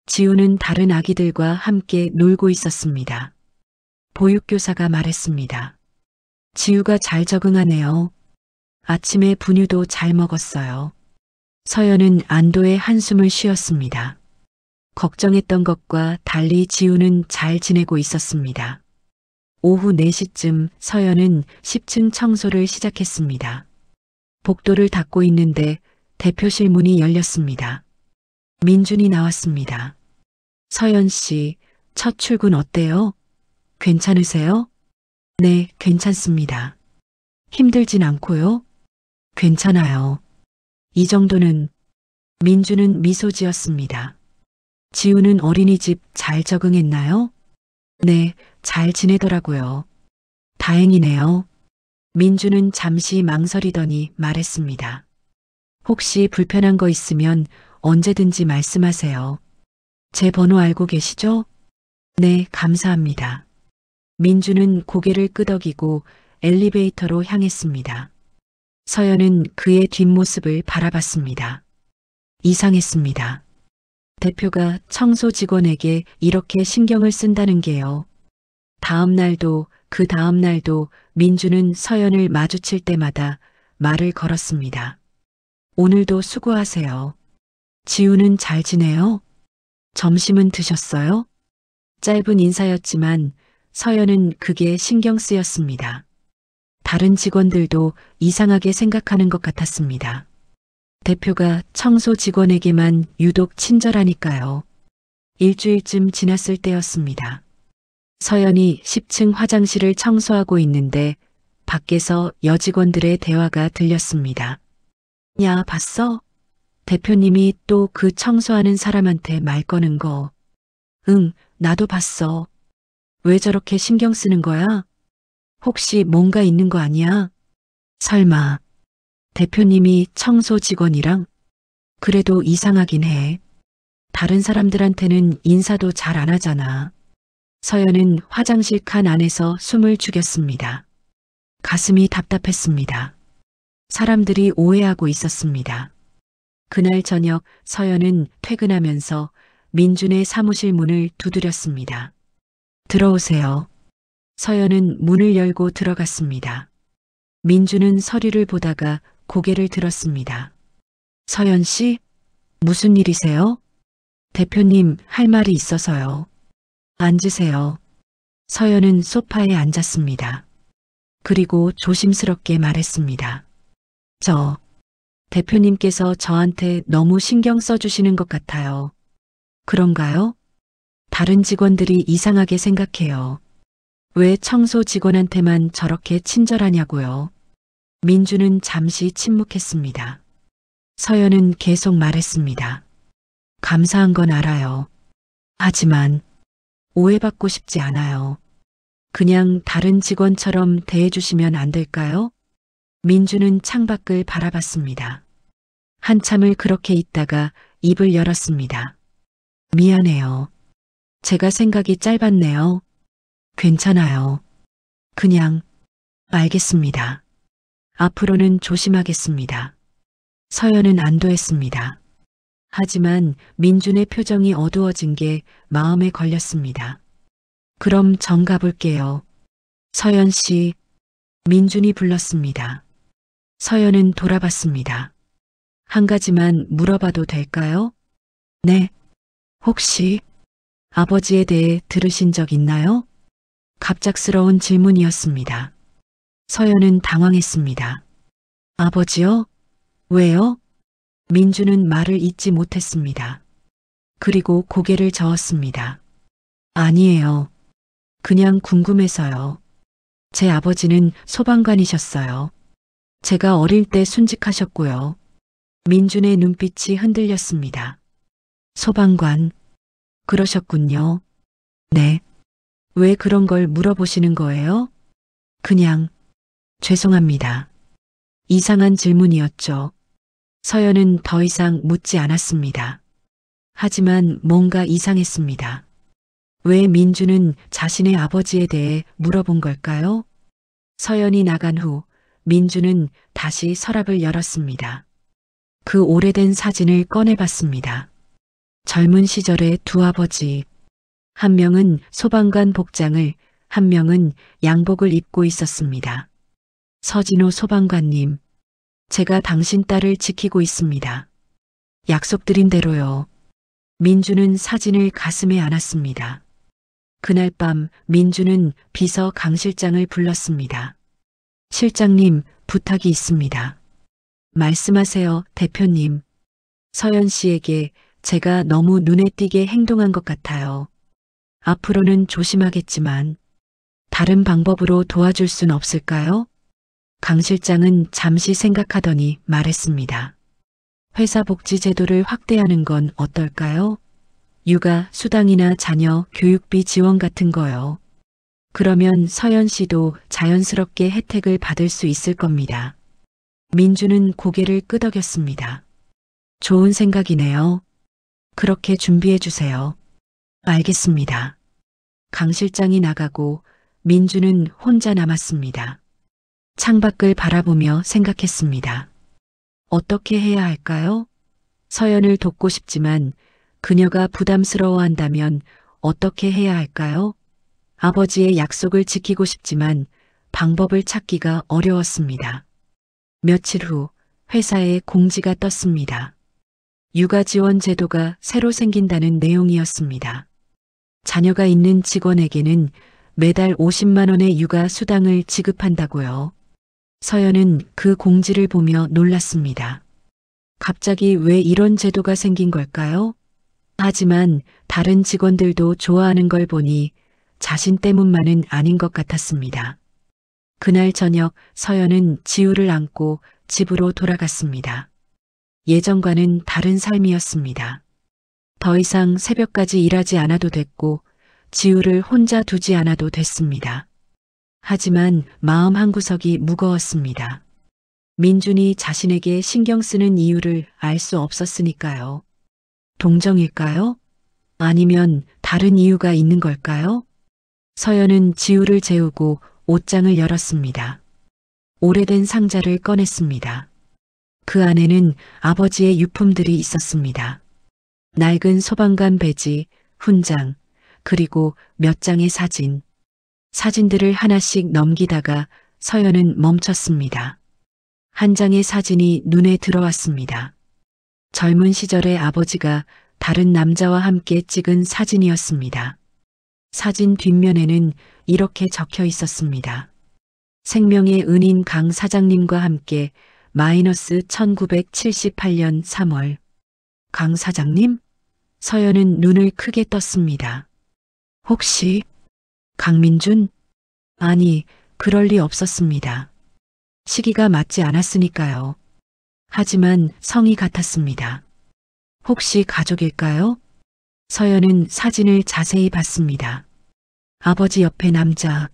S1: 지우는 다른 아기들과 함께 놀고 있었습니다. 보육교사가 말했습니다. 지우가 잘 적응하네요. 아침에 분유도 잘 먹었어요. 서연은 안도의 한숨을 쉬었습니다. 걱정했던 것과 달리 지우는 잘 지내고 있었습니다. 오후 4시쯤 서연은 10층 청소를 시작했습니다. 복도를 닦고 있는데 대표실 문이 열렸습니다. 민준이 나왔습니다. 서연 씨, 첫 출근 어때요? 괜찮으세요? 네, 괜찮습니다. 힘들진 않고요? 괜찮아요. 이 정도는. 민주는 미소 지었습니다. 지우는 어린이집 잘 적응했나요? 네, 잘 지내더라고요. 다행이네요. 민주는 잠시 망설이더니 말했습니다. 혹시 불편한 거 있으면 언제든지 말씀하세요. 제 번호 알고 계시죠? 네, 감사합니다. 민주는 고개를 끄덕이고 엘리베이터로 향했습니다. 서연은 그의 뒷모습을 바라봤습니다. 이상했습니다. 대표가 청소 직원에게 이렇게 신경을 쓴다는 게요. 다음 날도 그 다음 날도 민주는 서연을 마주칠 때마다 말을 걸었습니다. 오늘도 수고하세요. 지우는 잘 지내요? 점심은 드셨어요? 짧은 인사였지만 서연은 그게 신경 쓰였습니다. 다른 직원들도 이상하게 생각하는 것 같았습니다. 대표가 청소 직원에게만 유독 친절하니까요. 일주일쯤 지났을 때였습니다. 서연이 10층 화장실을 청소하고 있는데 밖에서 여직원들의 대화가 들렸습니다. 야, 봤어? 대표님이 또 그 청소하는 사람한테 말 거는 거. 응, 나도 봤어. 왜 저렇게 신경 쓰는 거야? 혹시 뭔가 있는 거 아니야? 설마 대표님이 청소 직원이랑? 그래도 이상하긴 해. 다른 사람들한테는 인사도 잘 안 하잖아. 서연은 화장실 칸 안에서 숨을 죽였습니다. 가슴이 답답했습니다. 사람들이 오해하고 있었습니다. 그날 저녁 서연은 퇴근하면서 민준의 사무실 문을 두드렸습니다. 들어오세요. 서연은 문을 열고 들어갔습니다. 민준은 서류를 보다가 고개를 들었습니다. 서연 씨, 무슨 일이세요? 대표님, 할 말이 있어서요. 앉으세요. 서연은 소파에 앉았습니다. 그리고 조심스럽게 말했습니다. 대표님께서 저한테 너무 신경 써주시는 것 같아요. 그런가요? 다른 직원들이 이상하게 생각해요. 왜 청소 직원한테만 저렇게 친절하냐고요. 민주는 잠시 침묵했습니다. 서연은 계속 말했습니다. 감사한 건 알아요. 하지만 오해받고 싶지 않아요. 그냥 다른 직원처럼 대해주시면 안 될까요? 민주는 창밖을 바라봤습니다. 한참을 그렇게 있다가 입을 열었습니다. 미안해요. 제가 생각이 짧았네요. 괜찮아요. 그냥 알겠습니다. 앞으로는 조심하겠습니다. 서연은 안도했습니다. 하지만 민준의 표정이 어두워진 게 마음에 걸렸습니다. 그럼 전 가볼게요. 서연 씨, 민준이 불렀습니다. 서연은 돌아봤습니다. 한 가지만 물어봐도 될까요? 네. 혹시 아버지에 대해 들으신 적 있나요? 갑작스러운 질문이었습니다. 서연은 당황했습니다. 아버지요? 왜요? 민주는 말을 잇지 못했습니다. 그리고 고개를 저었습니다. 아니에요. 그냥 궁금해서요. 제 아버지는 소방관이셨어요. 제가 어릴 때 순직하셨고요. 민준의 눈빛이 흔들렸습니다. 소방관. 그러셨군요. 네. 왜 그런 걸 물어보시는 거예요? 그냥, 죄송합니다. 이상한 질문이었죠. 서연은 더 이상 묻지 않았습니다. 하지만 뭔가 이상했습니다. 왜 민주는 자신의 아버지에 대해 물어본 걸까요? 서연이 나간 후 민주는 다시 서랍을 열었습니다. 그 오래된 사진을 꺼내봤습니다. 젊은 시절의 두 아버지. 한 명은 소방관 복장을, 한 명은 양복을 입고 있었습니다. 서진호 소방관님, 제가 당신 딸을 지키고 있습니다. 약속드린 대로요. 민주는 사진을 가슴에 안았습니다. 그날 밤 민주는 비서 강 실장을 불렀습니다. 실장님, 부탁이 있습니다. 말씀하세요, 대표님. 서연 씨에게 제가 너무 눈에 띄게 행동한 것 같아요. 앞으로는 조심하겠지만 다른 방법으로 도와줄 순 없을까요? 강 실장은 잠시 생각하더니 말했습니다. 회사 복지 제도를 확대하는 건 어떨까요? 육아, 수당이나 자녀 교육비 지원 같은 거요. 그러면 서연 씨도 자연스럽게 혜택을 받을 수 있을 겁니다. 민주는 고개를 끄덕였습니다. 좋은 생각이네요. 그렇게 준비해 주세요. 알겠습니다. 강 실장이 나가고 민주는 혼자 남았습니다. 창밖을 바라보며 생각했습니다. 어떻게 해야 할까요? 서연을 돕고 싶지만 그녀가 부담스러워한다면 어떻게 해야 할까요? 아버지의 약속을 지키고 싶지만 방법을 찾기가 어려웠습니다. 며칠 후 회사에 공지가 떴습니다. 육아 지원 제도가 새로 생긴다는 내용이었습니다. 자녀가 있는 직원에게는 매달 50만 원의 육아 수당을 지급한다고요. 서연은 그 공지를 보며 놀랐습니다. 갑자기 왜 이런 제도가 생긴 걸까요? 하지만 다른 직원들도 좋아하는 걸 보니 자신 때문만은 아닌 것 같았습니다. 그날 저녁 서연은 지우를 안고 집으로 돌아갔습니다. 예전과는 다른 삶이었습니다. 더 이상 새벽까지 일하지 않아도 됐고 지우를 혼자 두지 않아도 됐습니다. 하지만 마음 한구석이 무거웠습니다. 민준이 자신에게 신경 쓰는 이유를 알 수 없었으니까요. 동정일까요? 아니면 다른 이유가 있는 걸까요? 서연은 지우를 재우고 옷장을 열었습니다. 오래된 상자를 꺼냈습니다. 그 안에는 아버지의 유품들이 있었습니다. 낡은 소방관 배지, 훈장, 그리고 몇 장의 사진. 사진들을 하나씩 넘기다가 서연은 멈췄습니다. 한 장의 사진이 눈에 들어왔습니다. 젊은 시절의 아버지가 다른 남자와 함께 찍은 사진이었습니다. 사진 뒷면에는 이렇게 적혀 있었습니다. 생명의 은인 강 사장님과 함께 마이너스 1978년 3월. 강 사장님? 서연은 눈을 크게 떴습니다. 혹시 강민준? 아니, 그럴 리 없었습니다. 시기가 맞지 않았으니까요. 하지만 성이 같았습니다. 혹시 가족일까요? 서연은 사진을 자세히 봤습니다. 아버지 옆에 남자.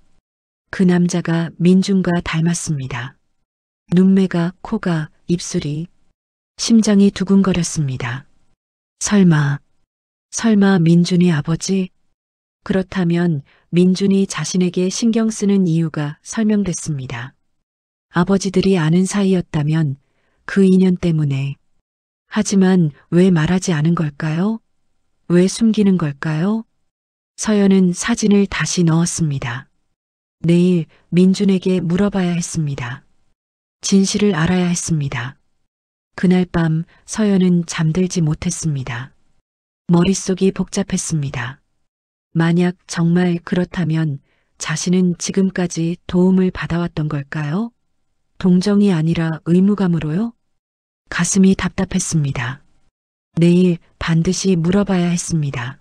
S1: 그 남자가 민준과 닮았습니다. 눈매가, 코가, 입술이. 심장이 두근거렸습니다. 설마 민준이 아버지? 그렇다면 민준이 자신에게 신경 쓰는 이유가 설명됐습니다. 아버지들이 아는 사이였다면 그 인연 때문에. 하지만 왜 말하지 않은 걸까요? 왜 숨기는 걸까요? 서연은 사진을 다시 넣었습니다. 내일 민준에게 물어봐야 했습니다. 진실을 알아야 했습니다. 그날 밤 서연은 잠들지 못했습니다. 머릿속이 복잡했습니다. 만약 정말 그렇다면 자신은 지금까지 도움을 받아왔던 걸까요? 동정이 아니라 의무감으로요? 가슴이 답답했습니다. 내일 반드시 물어봐야 했습니다.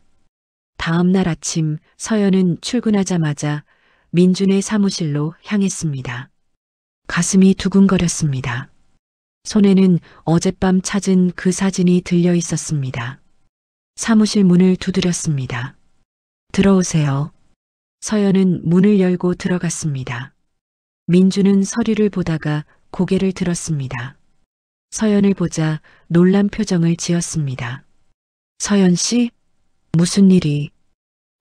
S1: 다음 날 아침 서연은 출근하자마자 민준의 사무실로 향했습니다. 가슴이 두근거렸습니다. 손에는 어젯밤 찾은 그 사진이 들려 있었습니다. 사무실 문을 두드렸습니다. 들어오세요. 서연은 문을 열고 들어갔습니다. 민주는 서류를 보다가 고개를 들었습니다. 서연을 보자 놀란 표정을 지었습니다. 서연 씨? 무슨 일이?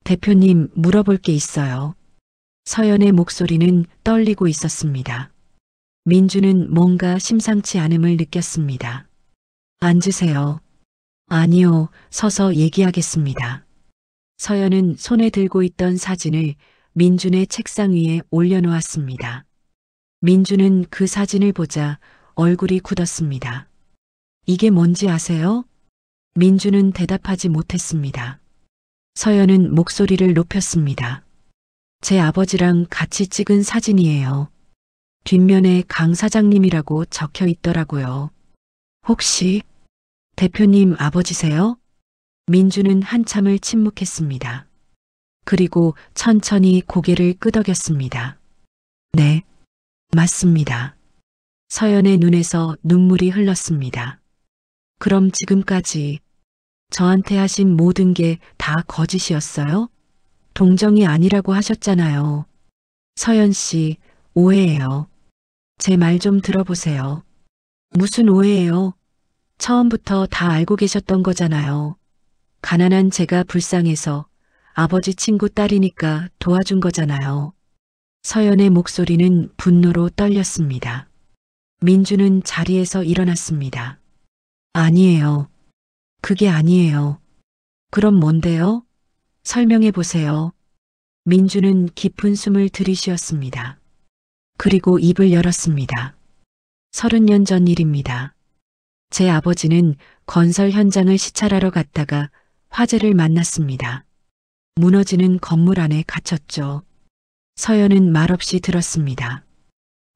S1: 대표님 물어볼 게 있어요. 서연의 목소리는 떨리고 있었습니다. 민주는 뭔가 심상치 않음을 느꼈습니다. 앉으세요. 아니요, 서서 얘기하겠습니다. 서연은 손에 들고 있던 사진을 민준의 책상 위에 올려놓았습니다. 민준은 그 사진을 보자 얼굴이 굳었습니다. 이게 뭔지 아세요? 민준은 대답하지 못했습니다. 서연은 목소리를 높였습니다. 제 아버지랑 같이 찍은 사진이에요. 뒷면에 강 사장님이라고 적혀 있더라고요. 혹시 대표님 아버지세요? 민주는 한참을 침묵했습니다. 그리고 천천히 고개를 끄덕였습니다. 네, 맞습니다. 서연의 눈에서 눈물이 흘렀습니다. 그럼 지금까지 저한테 하신 모든 게 다 거짓이었어요? 동정이 아니라고 하셨잖아요. 서연 씨, 오해예요. 제 말 좀 들어보세요. 무슨 오해예요? 처음부터 다 알고 계셨던 거잖아요. 가난한 제가 불쌍해서 아버지 친구 딸이니까 도와준 거잖아요. 서연의 목소리는 분노로 떨렸습니다. 민주는 자리에서 일어났습니다. 아니에요. 그게 아니에요. 그럼 뭔데요? 설명해 보세요. 민주는 깊은 숨을 들이쉬었습니다. 그리고 입을 열었습니다. 30년 전 일입니다. 제 아버지는 건설 현장을 시찰하러 갔다가 화재를 만났습니다. 무너지는 건물 안에 갇혔죠. 서연은 말없이 들었습니다.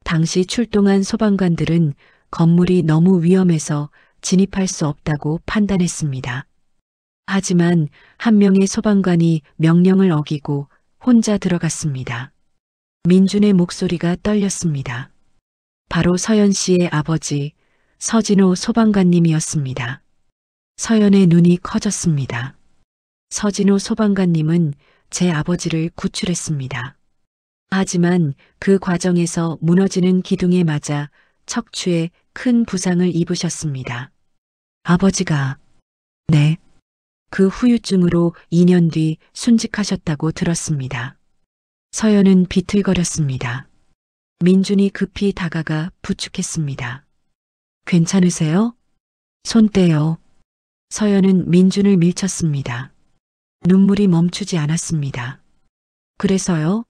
S1: 당시 출동한 소방관들은 건물이 너무 위험해서 진입할 수 없다고 판단했습니다. 하지만 한 명의 소방관이 명령을 어기고 혼자 들어갔습니다. 민준의 목소리가 떨렸습니다. 바로 서연 씨의 아버지 서진호 소방관님이었습니다. 서연의 눈이 커졌습니다. 서진호 소방관님은 제 아버지를 구출했습니다. 하지만 그 과정에서 무너지는 기둥에 맞아 척추에 큰 부상을 입으셨습니다. 아버지가 네. 그 후유증으로 2년 뒤 순직하셨다고 들었습니다. 서연은 비틀거렸습니다. 민준이 급히 다가가 부축했습니다. 괜찮으세요? 손 떼요. 서연은 민준을 밀쳤습니다. 눈물이 멈추지 않았습니다. 그래서요?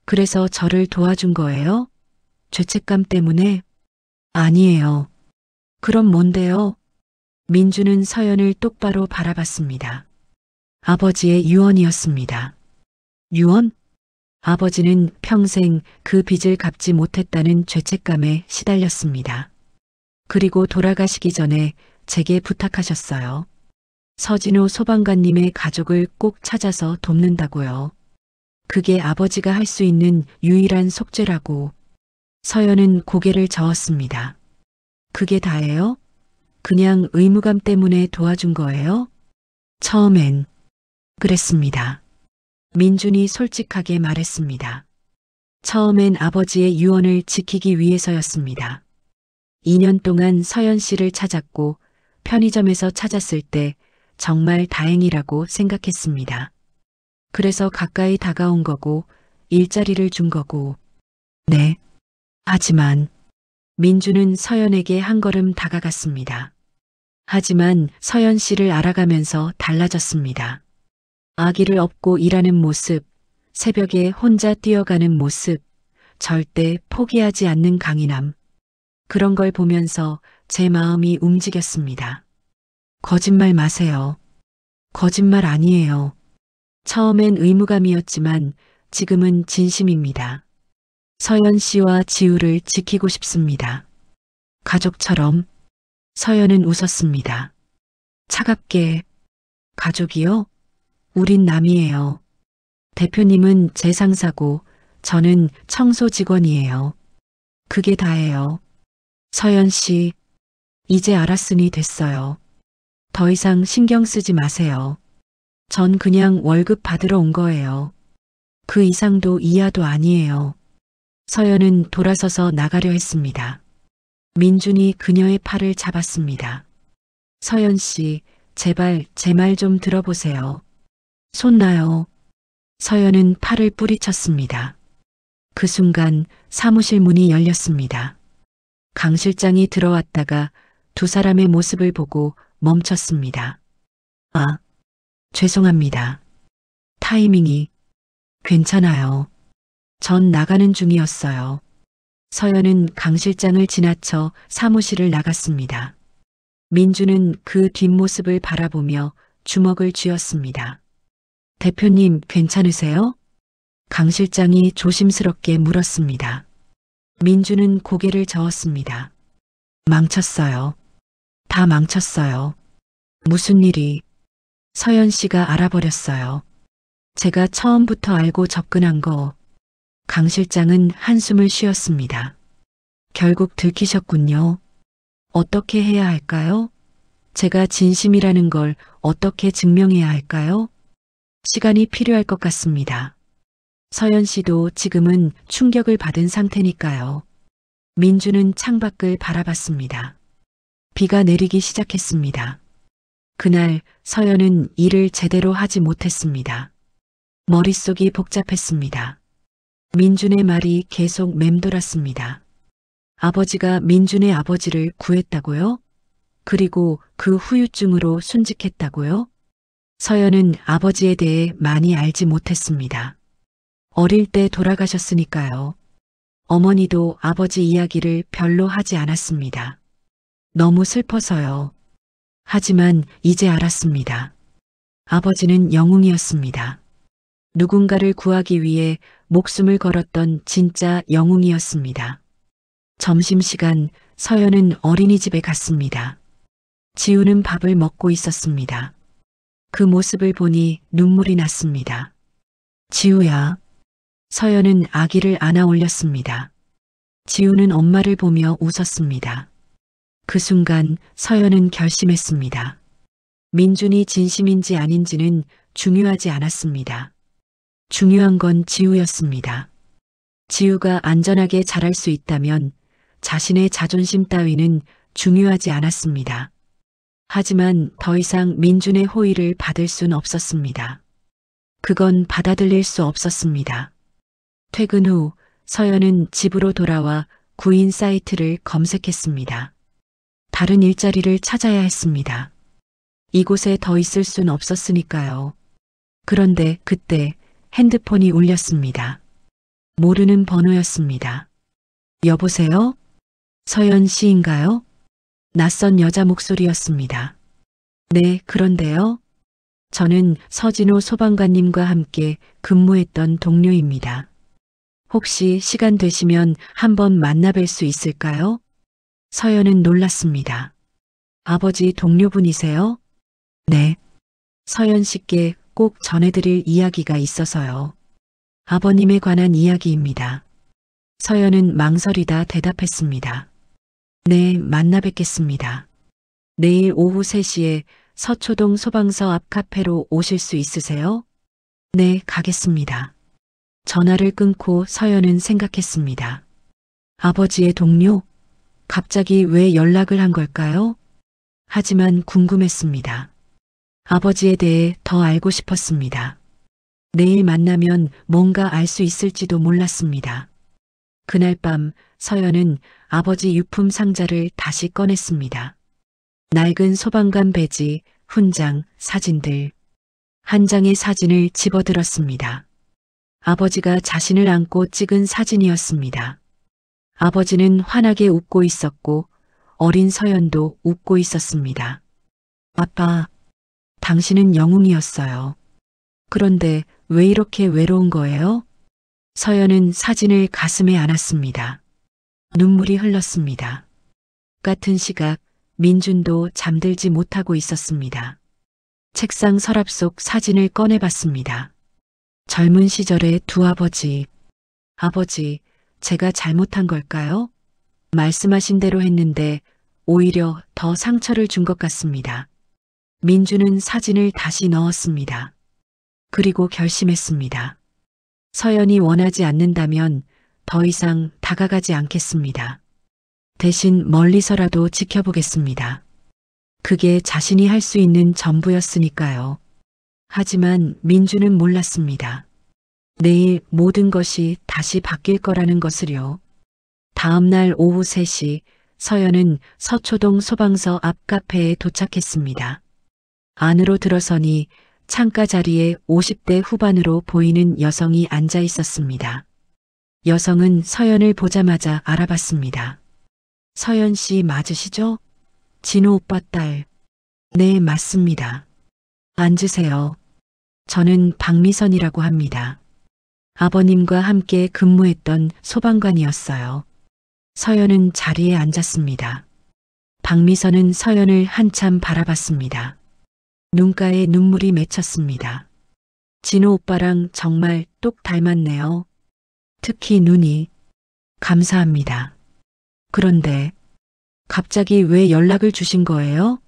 S1: 그래서 저를 도와준 거예요? 죄책감 때문에? 아니에요. 그럼 뭔데요? 민주는 서연을 똑바로 바라봤습니다. 아버지의 유언이었습니다. 유언? 아버지는 평생 그 빚을 갚지 못했다는 죄책감에 시달렸습니다. 그리고 돌아가시기 전에 제게 부탁하셨어요. 서진호 소방관님의 가족을 꼭 찾아서 돕는다고요. 그게 아버지가 할 수 있는 유일한 속죄라고. 서연은 고개를 저었습니다. 그게 다예요? 그냥 의무감 때문에 도와준 거예요? 처음엔 그랬습니다. 민준이 솔직하게 말했습니다. 처음엔 아버지의 유언을 지키기 위해서였습니다. 2년 동안 서연 씨를 찾았고 편의점에서 찾았을 때 정말 다행이라고 생각했습니다. 그래서 가까이 다가온 거고 일자리를 준 거고. 네. 하지만 민주는 서연에게 한 걸음 다가갔습니다. 하지만 서연 씨를 알아가면서 달라졌습니다. 아기를 업고 일하는 모습, 새벽에 혼자 뛰어가는 모습, 절대 포기하지 않는 강인함. 그런 걸 보면서 제 마음이 움직였습니다. 거짓말 마세요. 거짓말 아니에요. 처음엔 의무감이었지만 지금은 진심입니다. 서연 씨와 지우를 지키고 싶습니다. 가족처럼. 서연은 웃었습니다. 차갑게. 가족이요? 우린 남이에요. 대표님은 제 상사고 저는 청소 직원이에요. 그게 다예요. 서연 씨, 이제 알았으니 됐어요. 더 이상 신경 쓰지 마세요. 전 그냥 월급 받으러 온 거예요. 그 이상도 이하도 아니에요. 서연은 돌아서서 나가려 했습니다. 민준이 그녀의 팔을 잡았습니다. 서연 씨, 제발 제 말 좀 들어보세요. 손 놔요. 서연은 팔을 뿌리쳤습니다. 그 순간 사무실 문이 열렸습니다. 강 실장이 들어왔다가 두 사람의 모습을 보고 멈췄습니다. 아, 죄송합니다. 타이밍이 괜찮아요. 전 나가는 중이었어요. 서연은 강 실장을 지나쳐 사무실을 나갔습니다. 민주는 그 뒷모습을 바라보며 주먹을 쥐었습니다. 대표님 괜찮으세요? 강 실장이 조심스럽게 물었습니다. 민주는 고개를 저었습니다. 망쳤어요. 다 망쳤어요. 무슨 일이? 서연 씨가 알아버렸어요. 제가 처음부터 알고 접근한 거. 강 실장은 한숨을 쉬었습니다. 결국 들키셨군요. 어떻게 해야 할까요? 제가 진심이라는 걸 어떻게 증명해야 할까요? 시간이 필요할 것 같습니다. 서연 씨도 지금은 충격을 받은 상태니까요. 민주는 창밖을 바라봤습니다. 비가 내리기 시작했습니다. 그날 서연은 일을 제대로 하지 못했습니다. 머릿속이 복잡했습니다. 민준의 말이 계속 맴돌았습니다. 아버지가 민준의 아버지를 구했다고요? 그리고 그 후유증으로 순직했다고요? 서연은 아버지에 대해 많이 알지 못했습니다. 어릴 때 돌아가셨으니까요. 어머니도 아버지 이야기를 별로 하지 않았습니다. 너무 슬퍼서요. 하지만 이제 알았습니다. 아버지는 영웅이었습니다. 누군가를 구하기 위해 목숨을 걸었던 진짜 영웅이었습니다. 점심시간 서연은 어린이집에 갔습니다. 지우는 밥을 먹고 있었습니다. 그 모습을 보니 눈물이 났습니다. 지우야. 서연은 아기를 안아 올렸습니다. 지우는 엄마를 보며 웃었습니다. 그 순간 서연은 결심했습니다. 민준이 진심인지 아닌지는 중요하지 않았습니다. 중요한 건 지우였습니다. 지우가 안전하게 자랄 수 있다면 자신의 자존심 따위는 중요하지 않았습니다. 하지만 더 이상 민준의 호의를 받을 순 없었습니다. 그건 받아들일 수 없었습니다. 퇴근 후 서연은 집으로 돌아와 구인 사이트를 검색했습니다. 다른 일자리를 찾아야 했습니다. 이곳에 더 있을 순 없었으니까요. 그런데 그때 핸드폰이 울렸습니다. 모르는 번호였습니다. 여보세요? 서연 씨인가요? 낯선 여자 목소리였습니다. 네, 그런데요. 저는 서진호 소방관님과 함께 근무했던 동료입니다. 혹시 시간 되시면 한번 만나뵐 수 있을까요? 서연은 놀랐습니다. 아버지 동료분이세요? 네. 서연 씨께 꼭 전해드릴 이야기가 있어서요. 아버님에 관한 이야기입니다. 서연은 망설이다 대답했습니다. 네, 만나 뵙겠습니다. 내일 오후 3시에 서초동 소방서 앞 카페로 오실 수 있으세요? 네, 가겠습니다. 전화를 끊고 서연은 생각했습니다. 아버지의 동료? 갑자기 왜 연락을 한 걸까요? 하지만 궁금했습니다. 아버지에 대해 더 알고 싶었습니다. 내일 만나면 뭔가 알 수 있을지도 몰랐습니다. 그날 밤 서연은 아버지 유품 상자를 다시 꺼냈습니다. 낡은 소방관 배지, 훈장, 사진들. 한 장의 사진을 집어들었습니다. 아버지가 자신을 안고 찍은 사진이었습니다. 아버지는 환하게 웃고 있었고 어린 서연도 웃고 있었습니다. 아빠, 당신은 영웅이었어요. 그런데 왜 이렇게 외로운 거예요? 서연은 사진을 가슴에 안았습니다. 눈물이 흘렀습니다. 같은 시각 민준도 잠들지 못하고 있었습니다. 책상 서랍 속 사진을 꺼내봤습니다. 젊은 시절의 두 아버지. 아버지, 제가 잘못한 걸까요? 말씀하신 대로 했는데 오히려 더 상처를 준 것 같습니다. 민주는 사진을 다시 넣었습니다. 그리고 결심했습니다. 서연이 원하지 않는다면 더 이상 다가가지 않겠습니다. 대신 멀리서라도 지켜보겠습니다. 그게 자신이 할 수 있는 전부였으니까요. 하지만 민주는 몰랐습니다. 내일 모든 것이 다시 바뀔 거라는 것을요. 다음 날 오후 3시 서연은 서초동 소방서 앞 카페에 도착했습니다. 안으로 들어서니 창가 자리에 50대 후반으로 보이는 여성이 앉아 있었습니다. 여성은 서연을 보자마자 알아봤습니다. 서연 씨 맞으시죠? 진호 오빠 딸. 네, 맞습니다. 앉으세요. 저는 박미선이라고 합니다. 아버님과 함께 근무했던 소방관이었어요. 서연은 자리에 앉았습니다. 박미선은 서연을 한참 바라봤습니다. 눈가에 눈물이 맺혔습니다. 진호 오빠랑 정말 똑 닮았네요. 특히 눈이. 감사합니다. 그런데 갑자기 왜 연락을 주신 거예요?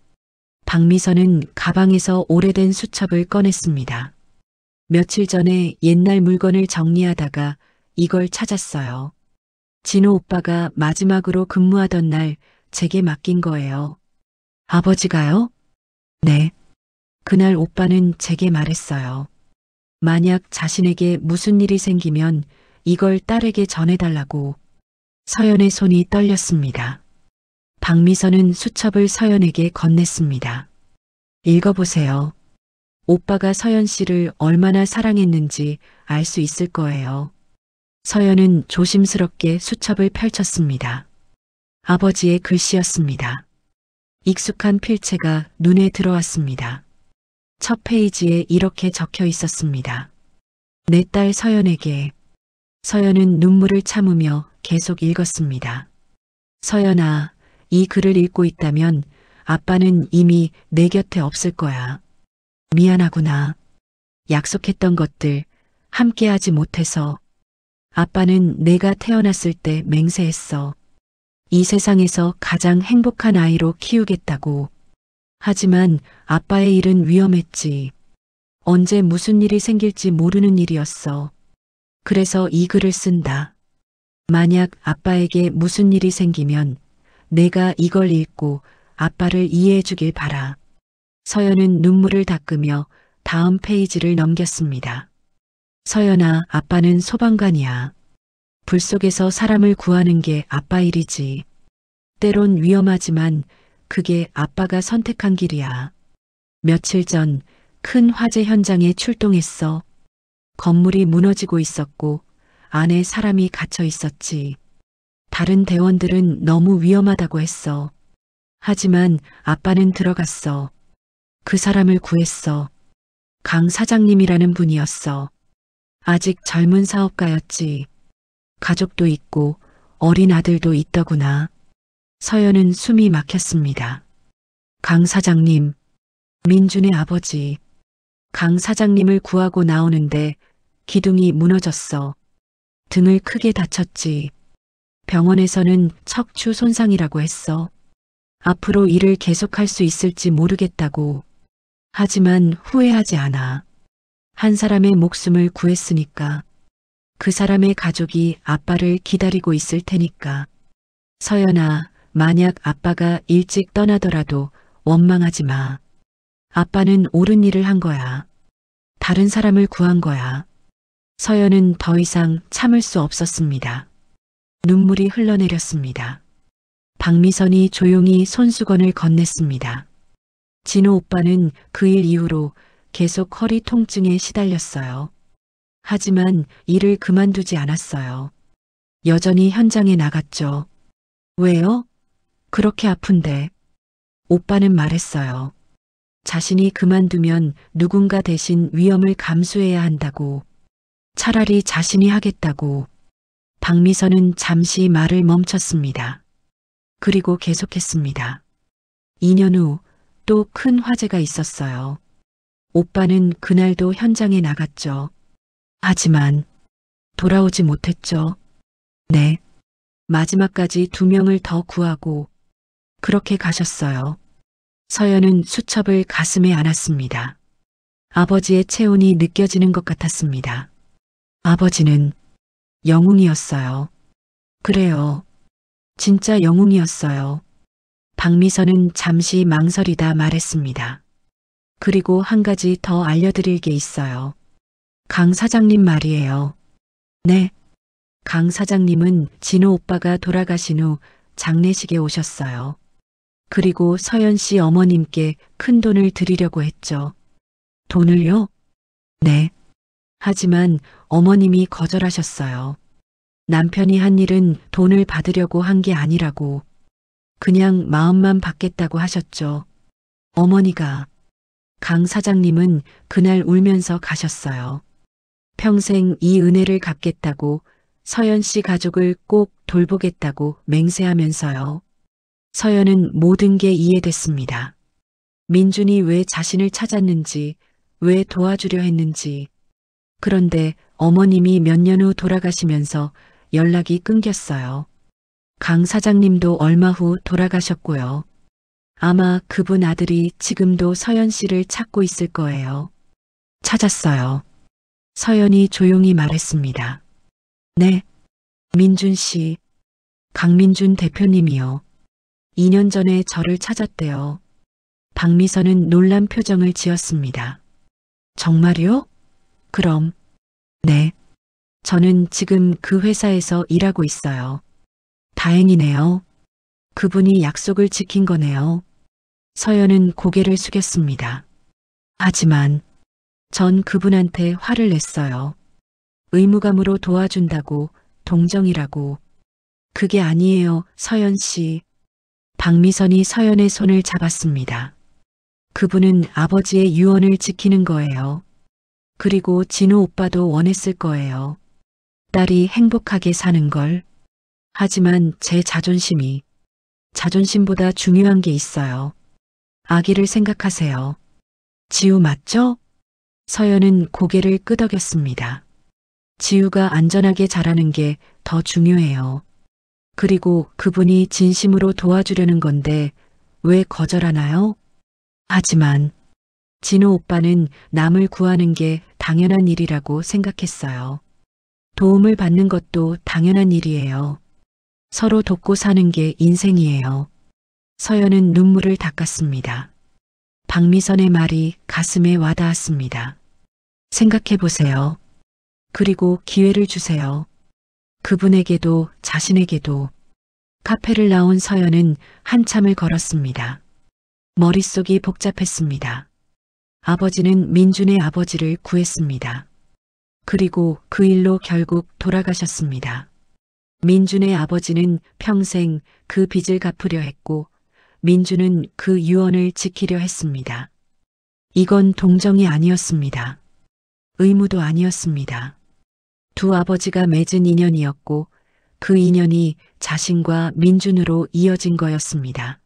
S1: 박미선은 가방에서 오래된 수첩을 꺼냈습니다. 며칠 전에 옛날 물건을 정리하다가 이걸 찾았어요. 진호 오빠가 마지막으로 근무하던 날 제게 맡긴 거예요. 아버지가요? 네. 그날 오빠는 제게 말했어요. 만약 자신에게 무슨 일이 생기면 이걸 딸에게 전해달라고. 서연의 손이 떨렸습니다. 박미선은 수첩을 서연에게 건넸습니다. 읽어보세요. 오빠가 서연 씨를 얼마나 사랑했는지 알 수 있을 거예요. 서연은 조심스럽게 수첩을 펼쳤습니다. 아버지의 글씨였습니다. 익숙한 필체가 눈에 들어왔습니다. 첫 페이지에 이렇게 적혀 있었습니다. 내 딸 서연에게. 서연은 눈물을 참으며 계속 읽었습니다. 서연아, 이 글을 읽고 있다면 아빠는 이미 내 곁에 없을 거야. 미안하구나. 약속했던 것들 함께하지 못해서. 아빠는 내가 태어났을 때 맹세했어. 이 세상에서 가장 행복한 아이로 키우겠다고. 하지만 아빠의 일은 위험했지. 언제 무슨 일이 생길지 모르는 일이었어. 그래서 이 글을 쓴다. 만약 아빠에게 무슨 일이 생기면 내가 이걸 읽고 아빠를 이해해 주길 바라. 서연은 눈물을 닦으며 다음 페이지를 넘겼습니다. 서연아, 아빠는 소방관이야. 불 속에서 사람을 구하는 게 아빠 일이지. 때론 위험하지만 그게 아빠가 선택한 길이야. 며칠 전 큰 화재 현장에 출동했어. 건물이 무너지고 있었고 안에 사람이 갇혀 있었지. 다른 대원들은 너무 위험하다고 했어. 하지만 아빠는 들어갔어. 그 사람을 구했어. 강 사장님이라는 분이었어. 아직 젊은 사업가였지. 가족도 있고 어린 아들도 있더구나. 서연은 숨이 막혔습니다. 강 사장님, 민준의 아버지. 강 사장님을 구하고 나오는데 기둥이 무너졌어. 등을 크게 다쳤지. 병원에서는 척추 손상이라고 했어. 앞으로 일을 계속할 수 있을지 모르겠다고. 하지만 후회하지 않아. 한 사람의 목숨을 구했으니까. 그 사람의 가족이 아빠를 기다리고 있을 테니까. 서연아, 만약 아빠가 일찍 떠나더라도 원망하지 마. 아빠는 옳은 일을 한 거야. 다른 사람을 구한 거야. 서연은 더 이상 참을 수 없었습니다. 눈물이 흘러내렸습니다. 박미선이 조용히 손수건을 건넸습니다. 진호 오빠는 그 일 이후로 계속 허리 통증에 시달렸어요. 하지만 일을 그만두지 않았어요. 여전히 현장에 나갔죠. 왜요? 그렇게 아픈데. 오빠는 말했어요. 자신이 그만두면 누군가 대신 위험을 감수해야 한다고. 차라리 자신이 하겠다고. 박미선은 잠시 말을 멈췄습니다. 그리고 계속했습니다. 2년 후 또 큰 화재가 있었어요. 오빠는 그날도 현장에 나갔죠. 하지만 돌아오지 못했죠. 네. 마지막까지 2명을 더 구하고 그렇게 가셨어요. 서연은 수첩을 가슴에 안았습니다. 아버지의 체온이 느껴지는 것 같았습니다. 아버지는 영웅이었어요. 그래요. 진짜 영웅이었어요. 박미선은 잠시 망설이다 말했습니다. 그리고 한 가지 더 알려드릴 게 있어요. 강 사장님 말이에요. 네. 강 사장님은 진호 오빠가 돌아가신 후 장례식에 오셨어요. 그리고 서연 씨 어머님께 큰 돈을 드리려고 했죠. 돈을요? 네. 하지만 어머님이 거절하셨어요. 남편이 한 일은 돈을 받으려고 한 게 아니라고 그냥 마음만 받겠다고 하셨죠. 어머니가. 강 사장님은 그날 울면서 가셨어요. 평생 이 은혜를 갚겠다고 서연 씨 가족을 꼭 돌보겠다고 맹세하면서요. 서연은 모든 게 이해됐습니다. 민준이 왜 자신을 찾았는지, 왜 도와주려 했는지. 그런데 어머님이 몇 년 후 돌아가시면서 연락이 끊겼어요. 강 사장님도 얼마 후 돌아가셨고요. 아마 그분 아들이 지금도 서연 씨를 찾고 있을 거예요. 찾았어요. 서연이 조용히 말했습니다. 네. 민준 씨. 강민준 대표님이요. 2년 전에 저를 찾았대요. 박미선은 놀란 표정을 지었습니다. 정말요? 그럼. 네. 저는 지금 그 회사에서 일하고 있어요. 다행이네요. 그분이 약속을 지킨 거네요. 서연은 고개를 숙였습니다. 하지만 전 그분한테 화를 냈어요. 의무감으로 도와준다고, 동정이라고. 그게 아니에요, 서연 씨. 박미선이 서연의 손을 잡았습니다. 그분은 아버지의 유언을 지키는 거예요. 그리고 진호 오빠도 원했을 거예요. 딸이 행복하게 사는 걸. 하지만 제 자존심보다 중요한 게 있어요. 아기를 생각하세요. 지우 맞죠? 서연은 고개를 끄덕였습니다. 지우가 안전하게 자라는 게 더 중요해요. 그리고 그분이 진심으로 도와주려는 건데 왜 거절하나요? 하지만 진호 오빠는 남을 구하는 게 당연한 일이라고 생각했어요. 도움을 받는 것도 당연한 일이에요. 서로 돕고 사는 게 인생이에요. 서연은 눈물을 닦았습니다. 박미선의 말이 가슴에 와닿았습니다. 생각해 보세요. 그리고 기회를 주세요. 그분에게도 자신에게도. 카페를 나온 서연은 한참을 걸었습니다. 머릿속이 복잡했습니다. 아버지는 민준의 아버지를 구했습니다. 그리고 그 일로 결국 돌아가셨습니다. 민준의 아버지는 평생 그 빚을 갚으려 했고 민준은 그 유언을 지키려 했습니다. 이건 동정이 아니었습니다. 의무도 아니었습니다. 두 아버지가 맺은 인연이었고 그 인연이 자신과 민준으로 이어진 거였습니다.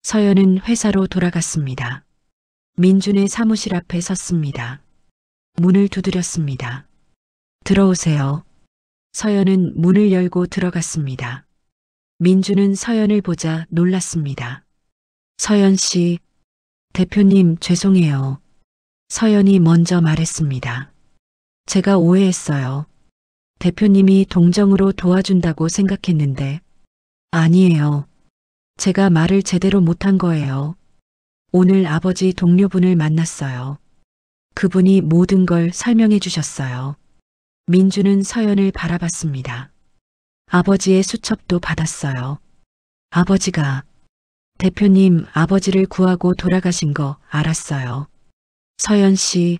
S1: 서연은 회사로 돌아갔습니다. 민준의 사무실 앞에 섰습니다. 문을 두드렸습니다. 들어오세요. 서연은 문을 열고 들어갔습니다. 민준은 서연을 보자 놀랐습니다. 서연 씨, 대표님 죄송해요. 서연이 먼저 말했습니다. 제가 오해했어요. 대표님이 동정으로 도와준다고 생각했는데 아니에요. 제가 말을 제대로 못한 거예요. 오늘 아버지 동료분을 만났어요. 그분이 모든 걸 설명해 주셨어요. 민주는 서연을 바라봤습니다. 아버지의 수첩도 받았어요. 아버지가 대표님 아버지를 구하고 돌아가신 거 알았어요. 서연 씨,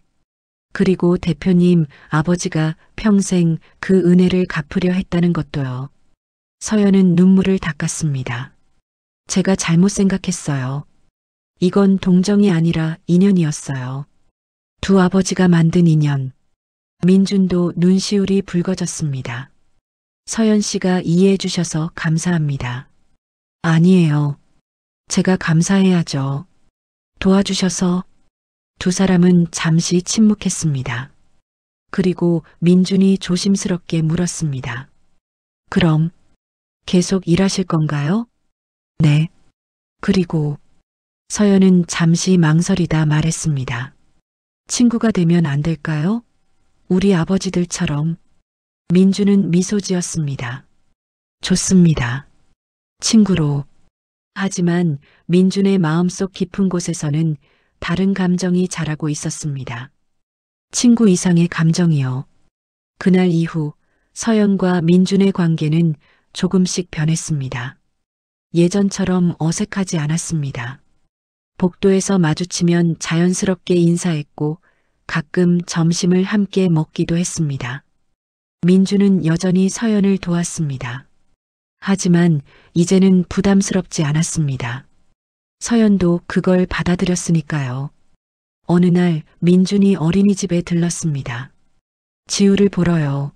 S1: 그리고 대표님 아버지가 평생 그 은혜를 갚으려 했다는 것도요. 서연은 눈물을 닦았습니다. 제가 잘못 생각했어요. 이건 동정이 아니라 인연이었어요. 두 아버지가 만든 인연. 민준도 눈시울이 붉어졌습니다. 서연 씨가 이해해 주셔서 감사합니다. 아니에요. 제가 감사해야죠. 도와주셔서. 두 사람은 잠시 침묵했습니다. 그리고 민준이 조심스럽게 물었습니다. 그럼 계속 일하실 건가요? 네. 그리고 서연은 잠시 망설이다 말했습니다. 친구가 되면 안 될까요? 우리 아버지들처럼. 민주는 미소 지었습니다. 좋습니다. 친구로. 하지만 민준의 마음속 깊은 곳에서는 다른 감정이 자라고 있었습니다. 친구 이상의 감정이요. 그날 이후 서연과 민준의 관계는 조금씩 변했습니다. 예전처럼 어색하지 않았습니다. 복도에서 마주치면 자연스럽게 인사했고 가끔 점심을 함께 먹기도 했습니다. 민준은 여전히 서연을 도왔습니다. 하지만 이제는 부담스럽지 않았습니다. 서연도 그걸 받아들였으니까요. 어느 날 민준이 어린이집에 들렀습니다. 지우를 보러요.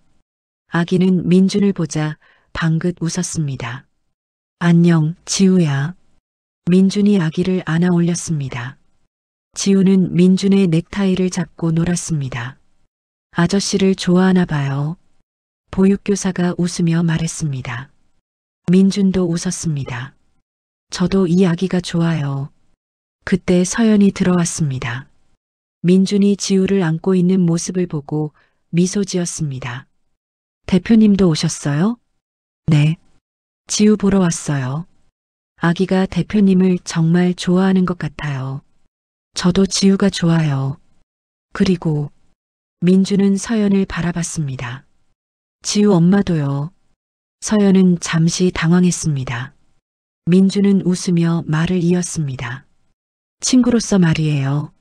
S1: 아기는 민준을 보자 방긋 웃었습니다. 안녕, 지우야. 민준이 아기를 안아 올렸습니다. 지우는 민준의 넥타이를 잡고 놀았습니다. 아저씨를 좋아하나 봐요. 보육교사가 웃으며 말했습니다. 민준도 웃었습니다. 저도 이 아기가 좋아요. 그때 서연이 들어왔습니다. 민준이 지우를 안고 있는 모습을 보고 미소 지었습니다. 대표님도 오셨어요? 네. 지우 보러 왔어요. 아기가 대표님을 정말 좋아하는 것 같아요. 저도 지우가 좋아요. 그리고 민준은 서연을 바라봤습니다. 지우 엄마도요. 서연은 잠시 당황했습니다. 민준은 웃으며 말을 이었습니다. 친구로서 말이에요.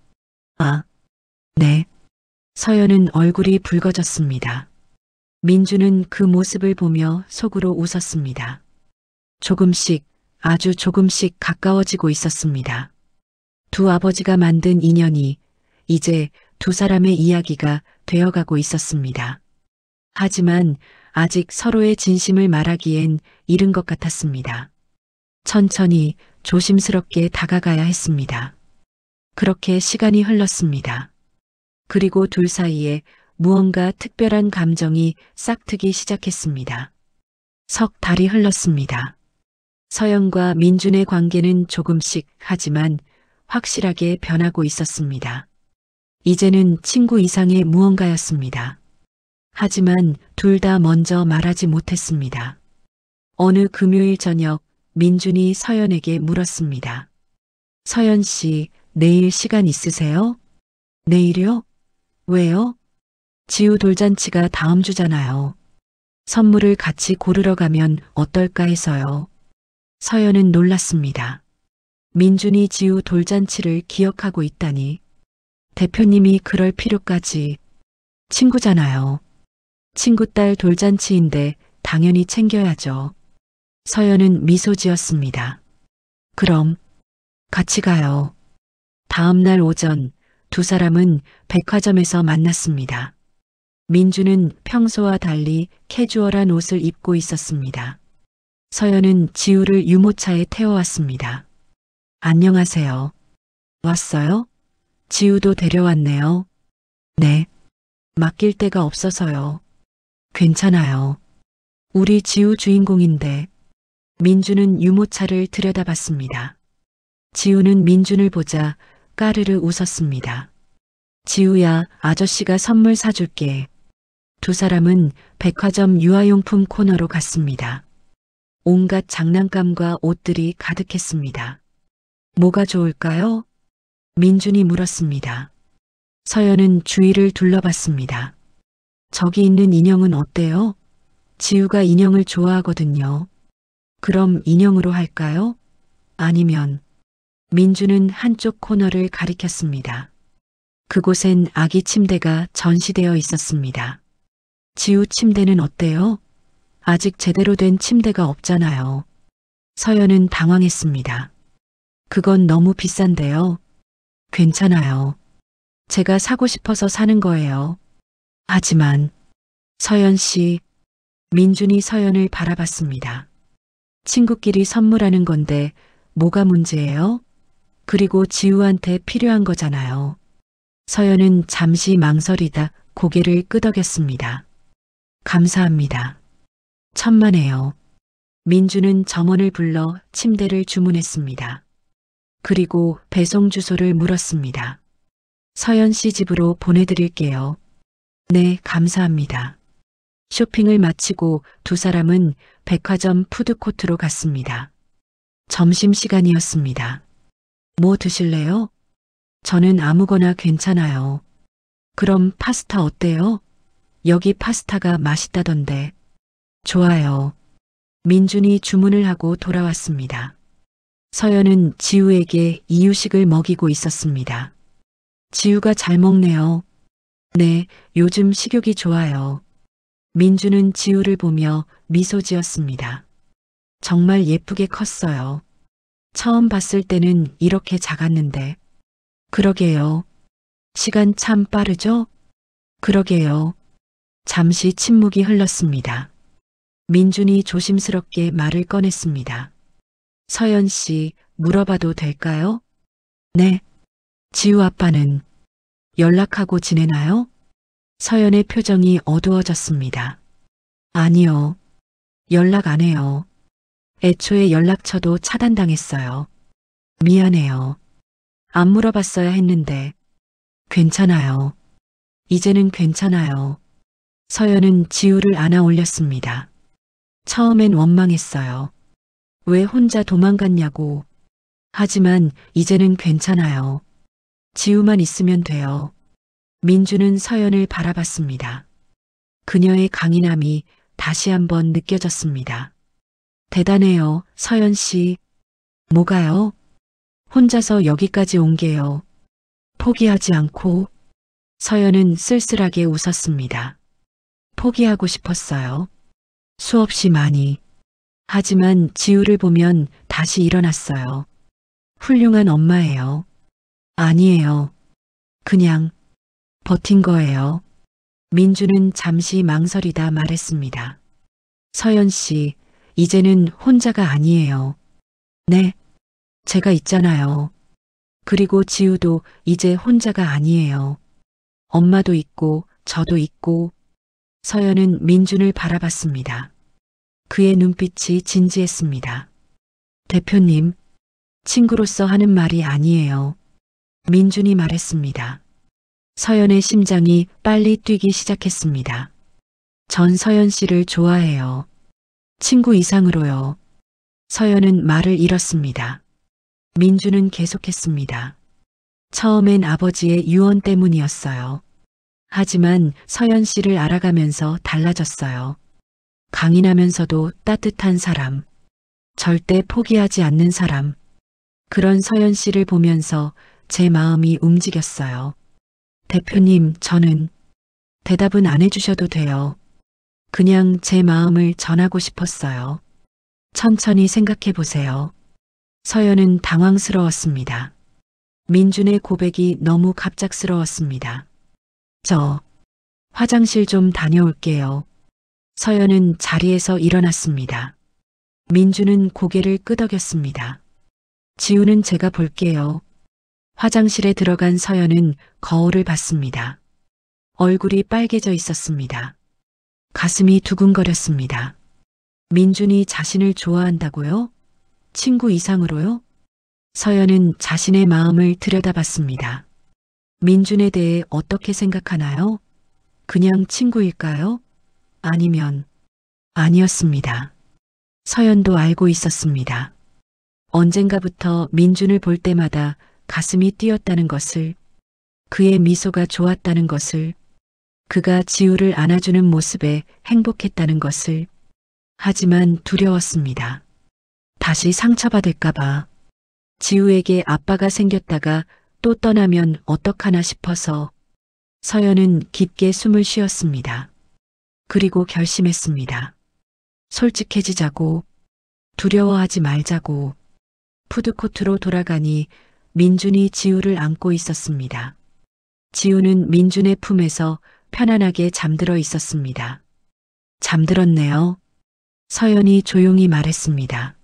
S1: 아, 네. 서연은 얼굴이 붉어졌습니다. 민준은 그 모습을 보며 속으로 웃었습니다. 조금씩, 아주 조금씩 가까워지고 있었습니다. 두 아버지가 만든 인연이 이제 두 사람의 이야기가 되어가고 있었습니다. 하지만 아직 서로의 진심을 말하기엔 이른 것 같았습니다. 천천히 조심스럽게 다가가야 했습니다. 그렇게 시간이 흘렀습니다. 그리고 둘 사이에 무언가 특별한 감정이 싹트기 시작했습니다. 석 달이 흘렀습니다. 서연과 민준의 관계는 조금씩 하지만 확실하게 변하고 있었습니다. 이제는 친구 이상의 무언가였습니다. 하지만 둘 다 먼저 말하지 못했습니다. 어느 금요일 저녁 민준이 서연에게 물었습니다. 서연 씨, 내일 시간 있으세요? 내일이요? 왜요? 지우 돌잔치가 다음 주잖아요. 선물을 같이 고르러 가면 어떨까 해서요. 서연은 놀랐습니다. 민준이 지우 돌잔치를 기억하고 있다니. 대표님이 그럴 필요까지. 친구잖아요. 친구 딸 돌잔치인데 당연히 챙겨야죠. 서연은 미소 지었습니다. 그럼 같이 가요. 다음 날 오전 두 사람은 백화점에서 만났습니다. 민주는 평소와 달리 캐주얼한 옷을 입고 있었습니다. 서연은 지우를 유모차에 태워왔습니다. 안녕하세요. 왔어요? 지우도 데려왔네요. 네. 맡길 데가 없어서요. 괜찮아요. 우리 지우 주인공인데. 민주는 유모차를 들여다봤습니다. 지우는 민준을 보자 까르르 웃었습니다. 지우야, 아저씨가 선물 사줄게. 두 사람은 백화점 유아용품 코너로 갔습니다. 온갖 장난감과 옷들이 가득했습니다. 뭐가 좋을까요? 민준이 물었습니다. 서연은 주위를 둘러봤습니다. 저기 있는 인형은 어때요? 지우가 인형을 좋아하거든요. 그럼 인형으로 할까요? 아니면 민준은 한쪽 코너를 가리켰습니다. 그곳엔 아기 침대가 전시되어 있었습니다. 지우 침대는 어때요? 아직 제대로 된 침대가 없잖아요. 서연은 당황했습니다. 그건 너무 비싼데요. 괜찮아요. 제가 사고 싶어서 사는 거예요. 하지만 서연 씨, 민준이 서연을 바라봤습니다. 친구끼리 선물하는 건데 뭐가 문제예요? 그리고 지우한테 필요한 거잖아요. 서연은 잠시 망설이다 고개를 끄덕였습니다. 감사합니다. 천만에요. 민주는 점원을 불러 침대를 주문했습니다. 그리고 배송 주소를 물었습니다. 서연 씨 집으로 보내드릴게요. 네, 감사합니다. 쇼핑을 마치고 두 사람은 백화점 푸드코트로 갔습니다. 점심시간이었습니다. 뭐 드실래요? 저는 아무거나 괜찮아요. 그럼 파스타 어때요? 여기 파스타가 맛있다던데. 좋아요. 민준이 주문을 하고 돌아왔습니다. 서연은 지우에게 이유식을 먹이고 있었습니다. 지우가 잘 먹네요. 네, 요즘 식욕이 좋아요. 민주는 지우를 보며 미소 지었습니다. 정말 예쁘게 컸어요. 처음 봤을 때는 이렇게 작았는데. 그러게요. 시간 참 빠르죠? 그러게요. 잠시 침묵이 흘렀습니다. 민준이 조심스럽게 말을 꺼냈습니다. 서연 씨, 물어봐도 될까요? 네. 지우 아빠는 연락하고 지내나요? 서연의 표정이 어두워졌습니다. 아니요. 연락 안 해요. 애초에 연락처도 차단당했어요. 미안해요. 안 물어봤어야 했는데. 괜찮아요. 이제는 괜찮아요. 서연은 지우를 안아 올렸습니다. 처음엔 원망했어요. 왜 혼자 도망갔냐고. 하지만 이제는 괜찮아요. 지우만 있으면 돼요. 민주는 서연을 바라봤습니다. 그녀의 강인함이 다시 한번 느껴졌습니다. 대단해요, 서연 씨. 뭐가요? 혼자서 여기까지 온 게요. 포기하지 않고. 서연은 쓸쓸하게 웃었습니다. 포기하고 싶었어요. 수없이 많이. 하지만 지우를 보면 다시 일어났어요. 훌륭한 엄마예요. 아니에요. 그냥 버틴 거예요. 민주는 잠시 망설이다 말했습니다. 서연 씨, 이제는 혼자가 아니에요. 네, 제가 있잖아요. 그리고 지우도 이제 혼자가 아니에요. 엄마도 있고 저도 있고. 서연은 민준을 바라봤습니다. 그의 눈빛이 진지했습니다. 대표님, 친구로서 하는 말이 아니에요. 민준이 말했습니다. 서연의 심장이 빨리 뛰기 시작했습니다. 전 서연 씨를 좋아해요. 친구 이상으로요. 서연은 말을 잃었습니다. 민준은 계속했습니다. 처음엔 아버지의 유언 때문이었어요. 하지만 서연 씨를 알아가면서 달라졌어요. 강인하면서도 따뜻한 사람. 절대 포기하지 않는 사람. 그런 서연 씨를 보면서 제 마음이 움직였어요. 대표님, 저는 대답은 안 해주셔도 돼요. 그냥 제 마음을 전하고 싶었어요. 천천히 생각해 보세요. 서연은 당황스러웠습니다. 민준의 고백이 너무 갑작스러웠습니다. 저 화장실 좀 다녀올게요. 서연은 자리에서 일어났습니다. 민준은 고개를 끄덕였습니다. 지우는 제가 볼게요. 화장실에 들어간 서연은 거울을 봤습니다. 얼굴이 빨개져 있었습니다. 가슴이 두근거렸습니다. 민준이 자신을 좋아한다고요? 친구 이상으로요? 서연은 자신의 마음을 들여다봤습니다. 민준에 대해 어떻게 생각하나요? 그냥 친구일까요? 아니면 아니었습니다. 서연도 알고 있었습니다. 언젠가부터 민준을 볼 때마다 가슴이 뛰었다는 것을, 그의 미소가 좋았다는 것을, 그가 지우를 안아주는 모습에 행복했다는 것을. 하지만 두려웠습니다. 다시 상처받을까봐. 지우에게 아빠가 생겼다가 또 떠나면 어떡하나 싶어서. 서연은 깊게 숨을 쉬었습니다. 그리고 결심했습니다. 솔직해지자고. 두려워하지 말자고. 푸드코트로 돌아가니 민준이 지우를 안고 있었습니다. 지우는 민준의 품에서 편안하게 잠들어 있었습니다. 잠들었네요. 서연이 조용히 말했습니다.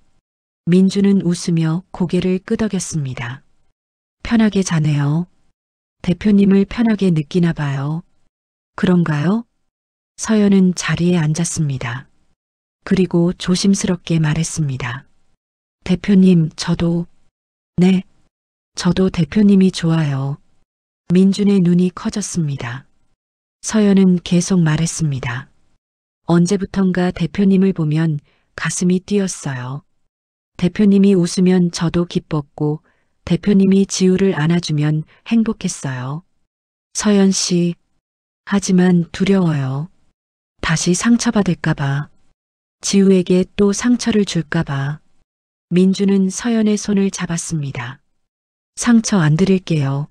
S1: 민준은 웃으며 고개를 끄덕였습니다. 편하게 자네요. 대표님을 편하게 느끼나 봐요. 그런가요? 서연은 자리에 앉았습니다. 그리고 조심스럽게 말했습니다. 대표님, 저도. 네, 저도 대표님이 좋아요. 민준의 눈이 커졌습니다. 서연은 계속 말했습니다. 언제부턴가 대표님을 보면 가슴이 뛰었어요. 대표님이 웃으면 저도 기뻤고 대표님이 지우를 안아주면 행복했어요. 서연 씨, 하지만 두려워요. 다시 상처받을까봐. 지우에게 또 상처를 줄까봐. 민주는 서연의 손을 잡았습니다. 상처 안 드릴게요.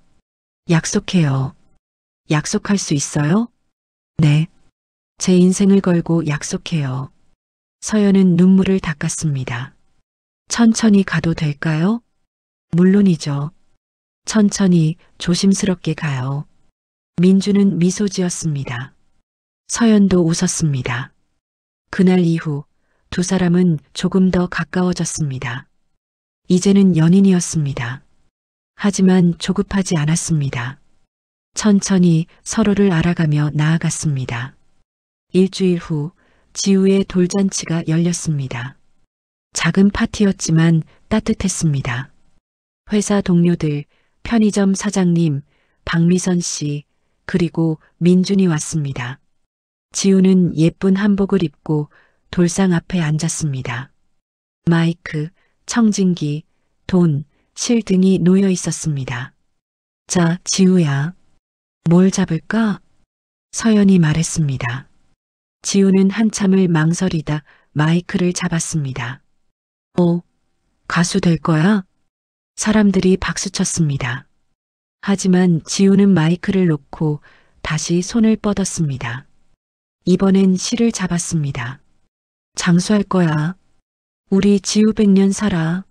S1: 약속해요. 약속할 수 있어요? 네. 제 인생을 걸고 약속해요. 서연은 눈물을 닦았습니다. 천천히 가도 될까요? 물론이죠. 천천히 조심스럽게 가요. 민주는 미소 지었습니다. 서연도 웃었습니다. 그날 이후 두 사람은 조금 더 가까워졌습니다. 이제는 연인이었습니다. 하지만 조급하지 않았습니다. 천천히 서로를 알아가며 나아갔습니다. 일주일 후 지우의 돌잔치가 열렸습니다. 작은 파티였지만 따뜻했습니다. 회사 동료들, 편의점 사장님, 박미선 씨, 그리고 민준이 왔습니다. 지우는 예쁜 한복을 입고 돌상 앞에 앉았습니다. 마이크, 청진기, 돈, 실 등이 놓여 있었습니다. 자, 지우야. 뭘 잡을까? 서연이 말했습니다. 지우는 한참을 망설이다 마이크를 잡았습니다. 가수 될 거야? 사람들이 박수쳤습니다. 하지만 지우는 마이크를 놓고 다시 손을 뻗었습니다. 이번엔 실을 잡았습니다. 장수할 거야. 우리 지우 100년 살아.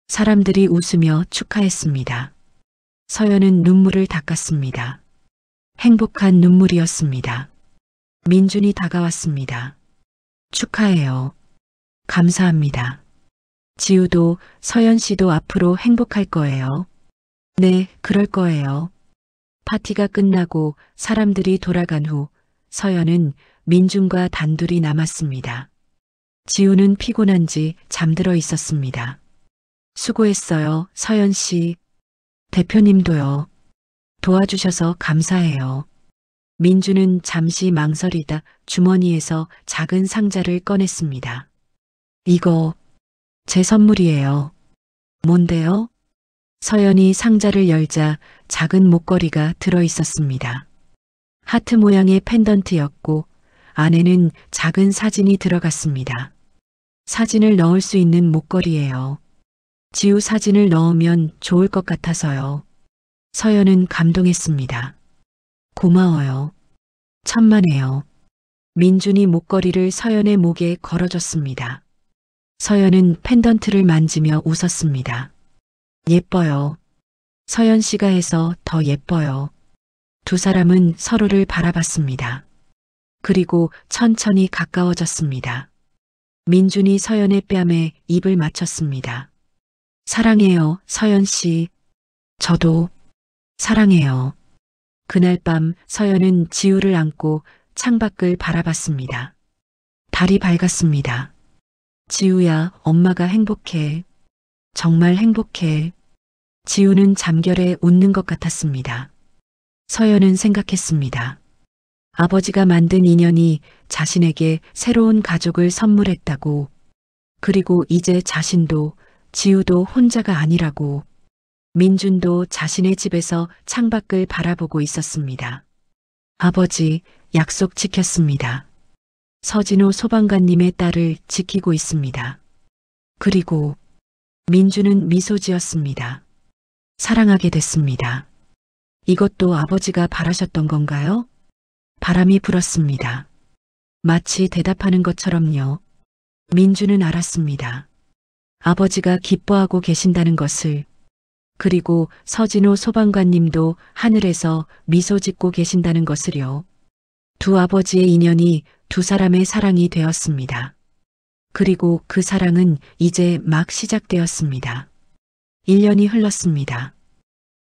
S1: 사람들이 웃으며 축하했습니다. 서연은 눈물을 닦았습니다. 행복한 눈물이었습니다. 민준이 다가왔습니다. 축하해요. 감사합니다. 지우도 서연 씨도 앞으로 행복할 거예요. 네, 그럴 거예요. 파티가 끝나고 사람들이 돌아간 후 서연은 민준과 단둘이 남았습니다. 지우는 피곤한지 잠들어 있었습니다. 수고했어요, 서연 씨. 대표님도요. 도와주셔서 감사해요. 민준은 잠시 망설이다 주머니에서 작은 상자를 꺼냈습니다. 이거 제 선물이에요. 뭔데요? 서연이 상자를 열자 작은 목걸이가 들어 있었습니다. 하트 모양의 펜던트였고 안에는 작은 사진이 들어갔습니다. 사진을 넣을 수 있는 목걸이예요. 지우 사진을 넣으면 좋을 것 같아서요. 서연은 감동했습니다. 고마워요. 천만에요. 민준이 목걸이를 서연의 목에 걸어줬습니다. 서연은 펜던트를 만지며 웃었습니다. 예뻐요. 서연 씨가 해서 더 예뻐요. 두 사람은 서로를 바라봤습니다. 그리고 천천히 가까워졌습니다. 민준이 서연의 뺨에 입을 맞췄습니다. 사랑해요, 서연 씨. 저도 사랑해요. 그날 밤 서연은 지우를 안고 창밖을 바라봤습니다. 달이 밝았습니다. 지우야, 엄마가 행복해. 정말 행복해. 지우는 잠결에 웃는 것 같았습니다. 서연은 생각했습니다. 아버지가 만든 인연이 자신에게 새로운 가족을 선물했다고. 그리고 이제 자신도 지우도 혼자가 아니라고. 민준도 자신의 집에서 창밖을 바라보고 있었습니다. 아버지, 약속 지켰습니다. 서진호 소방관님의 딸을 지키고 있습니다. 그리고 민준은 미소 지었습니다. 사랑하게 됐습니다. 이것도 아버지가 바라셨던 건가요? 바람이 불었습니다. 마치 대답하는 것처럼요. 민준은 알았습니다. 아버지가 기뻐하고 계신다는 것을. 그리고 서진호 소방관님도 하늘에서 미소 짓고 계신다는 것을요. 두 아버지의 인연이 두 사람의 사랑이 되었습니다. 그리고 그 사랑은 이제 막 시작되었습니다. 1년이 흘렀습니다.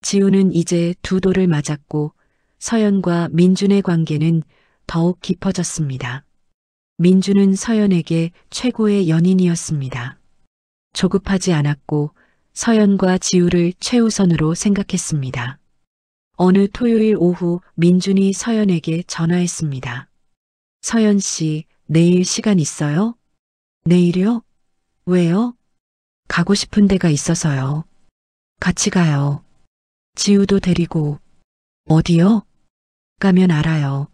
S1: 지우는 이제 두 돌을 맞았고 서연과 민준의 관계는 더욱 깊어졌습니다. 민준은 서연에게 최고의 연인이었습니다. 조급하지 않았고 서연과 지우를 최우선으로 생각했습니다. 어느 토요일 오후 민준이 서연에게 전화했습니다. 서연 씨, 내일 시간 있어요? 내일이요? 왜요? 가고 싶은 데가 있어서요. 같이 가요. 지우도 데리고. 어디요? 가면 알아요.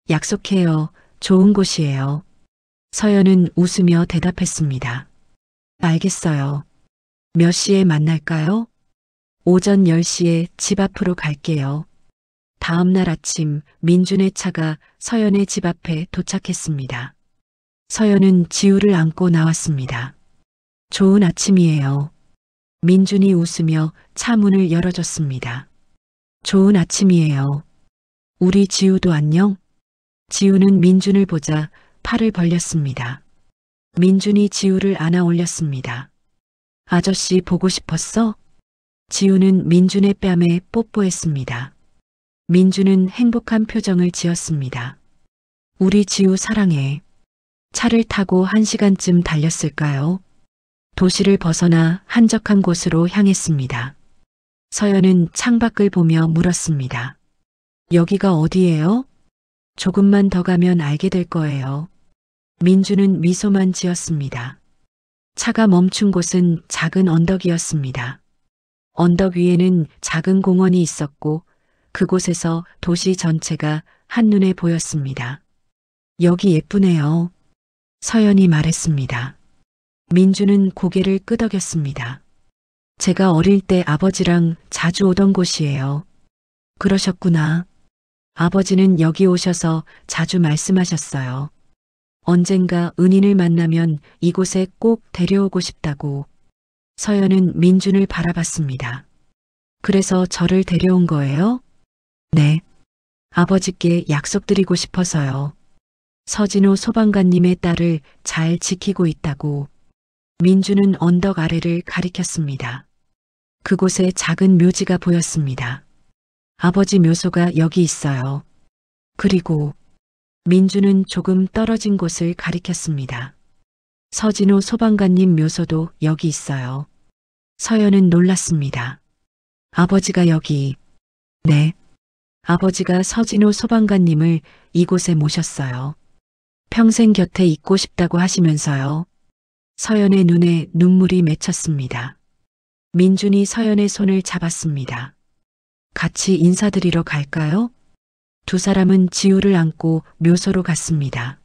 S1: 약속해요. 좋은 곳이에요. 서연은 웃으며 대답했습니다. 알겠어요. 몇 시에 만날까요? 오전 10시에 집 앞으로 갈게요. 다음 날 아침 민준의 차가 서연의 집 앞에 도착했습니다. 서연은 지우를 안고 나왔습니다. 좋은 아침이에요. 민준이 웃으며 차 문을 열어줬습니다. 좋은 아침이에요. 우리 지우도 안녕? 지우는 민준을 보자 팔을 벌렸습니다. 민준이 지우를 안아 올렸습니다. 아저씨 보고 싶었어? 지우는 민준의 뺨에 뽀뽀했습니다. 민준은 행복한 표정을 지었습니다. 우리 지우 사랑해. 차를 타고 1시간쯤 달렸을까요? 도시를 벗어나 한적한 곳으로 향했습니다. 서연은 창밖을 보며 물었습니다. 여기가 어디예요? 조금만 더 가면 알게 될 거예요. 민준은 미소만 지었습니다. 차가 멈춘 곳은 작은 언덕이었습니다. 언덕 위에는 작은 공원이 있었고 그곳에서 도시 전체가 한눈에 보였습니다. 여기 예쁘네요. 서연이 말했습니다. 민준은 고개를 끄덕였습니다. 제가 어릴 때 아버지랑 자주 오던 곳이에요. 그러셨구나. 아버지는 여기 오셔서 자주 말씀하셨어요. 언젠가 은인을 만나면 이곳에 꼭 데려오고 싶다고. 서연은 민준을 바라봤습니다. 그래서 저를 데려온 거예요? 네. 아버지께 약속드리고 싶어서요. 서진호 소방관님의 딸을 잘 지키고 있다고. 민준은 언덕 아래를 가리켰습니다. 그곳에 작은 묘지가 보였습니다. 아버지 묘소가 여기 있어요. 그리고 민준은 조금 떨어진 곳을 가리켰습니다. 서진호 소방관님 묘소도 여기 있어요. 서연은 놀랐습니다. 아버지가 여기. 네. 아버지가 서진호 소방관님을 이곳에 모셨어요. 평생 곁에 있고 싶다고 하시면서요. 서연의 눈에 눈물이 맺혔습니다. 민준이 서연의 손을 잡았습니다. 같이 인사드리러 갈까요? 두 사람은 지우를 안고 묘소로 갔습니다.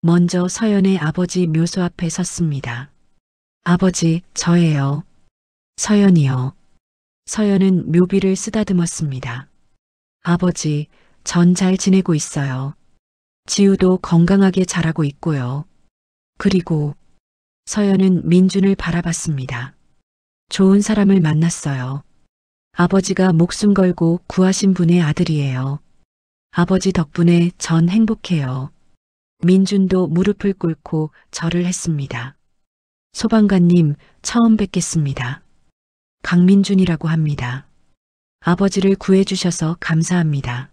S1: 먼저 서연의 아버지 묘소 앞에 섰습니다. 아버지, 저예요. 서연이요. 서연은 묘비를 쓰다듬었습니다. 아버지, 전 잘 지내고 있어요. 지우도 건강하게 자라고 있고요. 그리고 서연은 민준을 바라봤습니다. 좋은 사람을 만났어요. 아버지가 목숨 걸고 구하신 분의 아들이에요. 아버지 덕분에 전 행복해요. 민준도 무릎을 꿇고 절을 했습니다. 소방관님, 처음 뵙겠습니다. 강민준이라고 합니다. 아버지를 구해주셔서 감사합니다.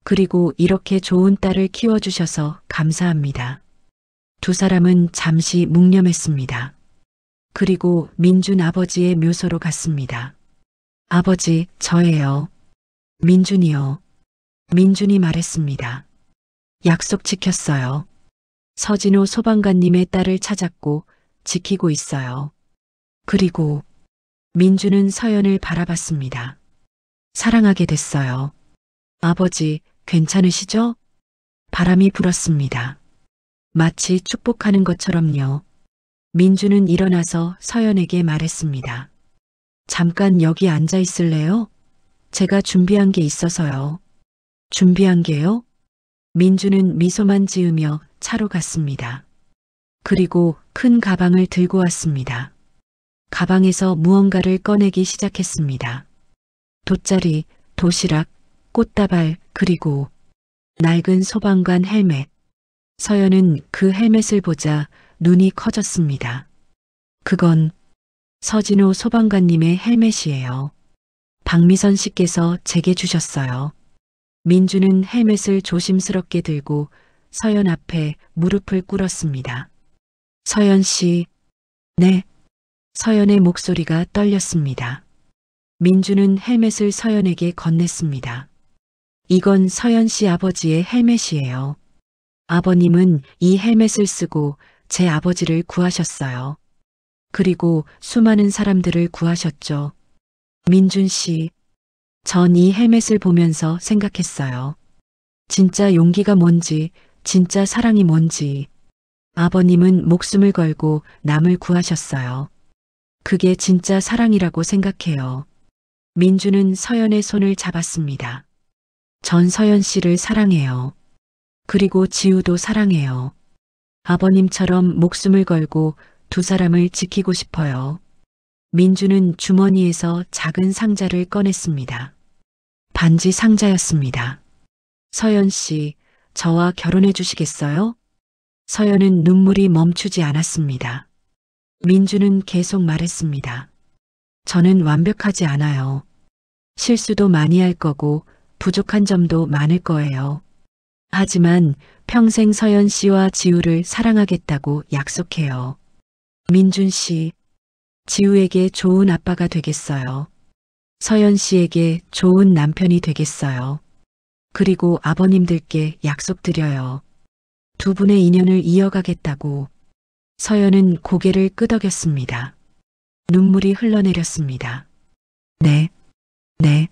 S1: 그리고 이렇게 좋은 딸을 키워주셔서 감사합니다. 두 사람은 잠시 묵념했습니다. 그리고 민준 아버지의 묘소로 갔습니다. 아버지, 저예요. 민준이요. 민준이 말했습니다. 약속 지켰어요. 서진호 소방관님의 딸을 찾았고 지키고 있어요. 그리고 민준은 서연을 바라봤습니다. 사랑하게 됐어요. 아버지, 괜찮으시죠? 바람이 불었습니다. 마치 축복하는 것처럼요. 민준은 일어나서 서연에게 말했습니다. 잠깐 여기 앉아 있을래요? 제가 준비한 게 있어서요. 준비한 게요? 민준은 미소만 지으며 차로 갔습니다. 그리고 큰 가방을 들고 왔습니다. 가방에서 무언가를 꺼내기 시작했습니다. 돗자리, 도시락, 꽃다발, 그리고 낡은 소방관 헬멧. 서연은 그 헬멧을 보자 눈이 커졌습니다. 그건 서진호 소방관님의 헬멧이에요. 박미선 씨께서 제게 주셨어요. 민준은 헬멧을 조심스럽게 들고 서연 앞에 무릎을 꿇었습니다. 서연 씨, 네. 서연의 목소리가 떨렸습니다. 민주는 헬멧을 서연에게 건넸습니다. 이건 서연 씨 아버지의 헬멧이에요. 아버님은 이 헬멧을 쓰고 제 아버지를 구하셨어요. 그리고 수많은 사람들을 구하셨죠. 민준 씨, 전 이 헬멧을 보면서 생각했어요. 진짜 용기가 뭔지, 진짜 사랑이 뭔지. 아버님은 목숨을 걸고 남을 구하셨어요. 그게 진짜 사랑이라고 생각해요. 민주는 서연의 손을 잡았습니다. 전 서연 씨를 사랑해요. 그리고 지우도 사랑해요. 아버님처럼 목숨을 걸고 두 사람을 지키고 싶어요. 민주는 주머니에서 작은 상자를 꺼냈습니다. 반지 상자였습니다. 서연 씨, 저와 결혼해 주시겠어요? 서연은 눈물이 멈추지 않았습니다. 민주는 계속 말했습니다. 저는 완벽하지 않아요. 실수도 많이 할 거고 부족한 점도 많을 거예요. 하지만 평생 서연 씨와 지우를 사랑하겠다고 약속해요. 민준 씨, 지우에게 좋은 아빠가 되겠어요. 서연 씨에게 좋은 남편이 되겠어요. 그리고 아버님들께 약속드려요. 두 분의 인연을 이어가겠다고. 서연은 고개를 끄덕였습니다. 눈물이 흘러내렸습니다. 네, 네,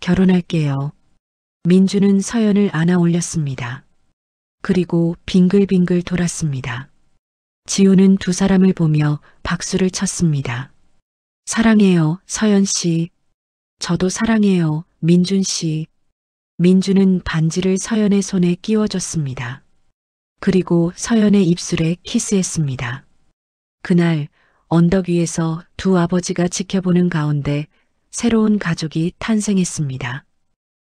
S1: 결혼할게요. 민주는 서연을 안아 올렸습니다. 그리고 빙글빙글 돌았습니다. 지우는 두 사람을 보며 박수를 쳤습니다. 사랑해요, 서연 씨. 저도 사랑해요, 민준 씨. 민주는 반지를 서연의 손에 끼워줬습니다. 그리고 서연의 입술에 키스했습니다. 그날 언덕 위에서 두 아버지가 지켜보는 가운데 새로운 가족이 탄생했습니다.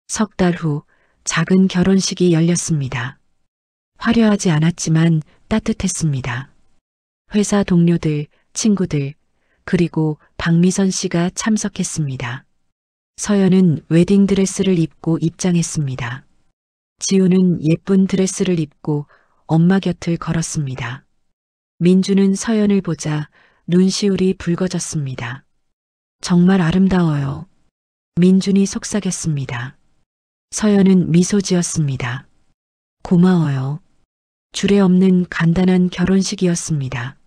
S1: 석 달 후 작은 결혼식이 열렸습니다. 화려하지 않았지만 따뜻했습니다. 회사 동료들, 친구들, 그리고 박미선 씨가 참석했습니다. 서연은 웨딩드레스를 입고 입장했습니다. 지우는 예쁜 드레스를 입고 엄마 곁을 걸었습니다. 민주는 서연을 보자 눈시울이 붉어졌습니다. 정말 아름다워요. 민준이 속삭였습니다. 서연은 미소 지었습니다. 고마워요. 주례 없는 간단한 결혼식이었습니다.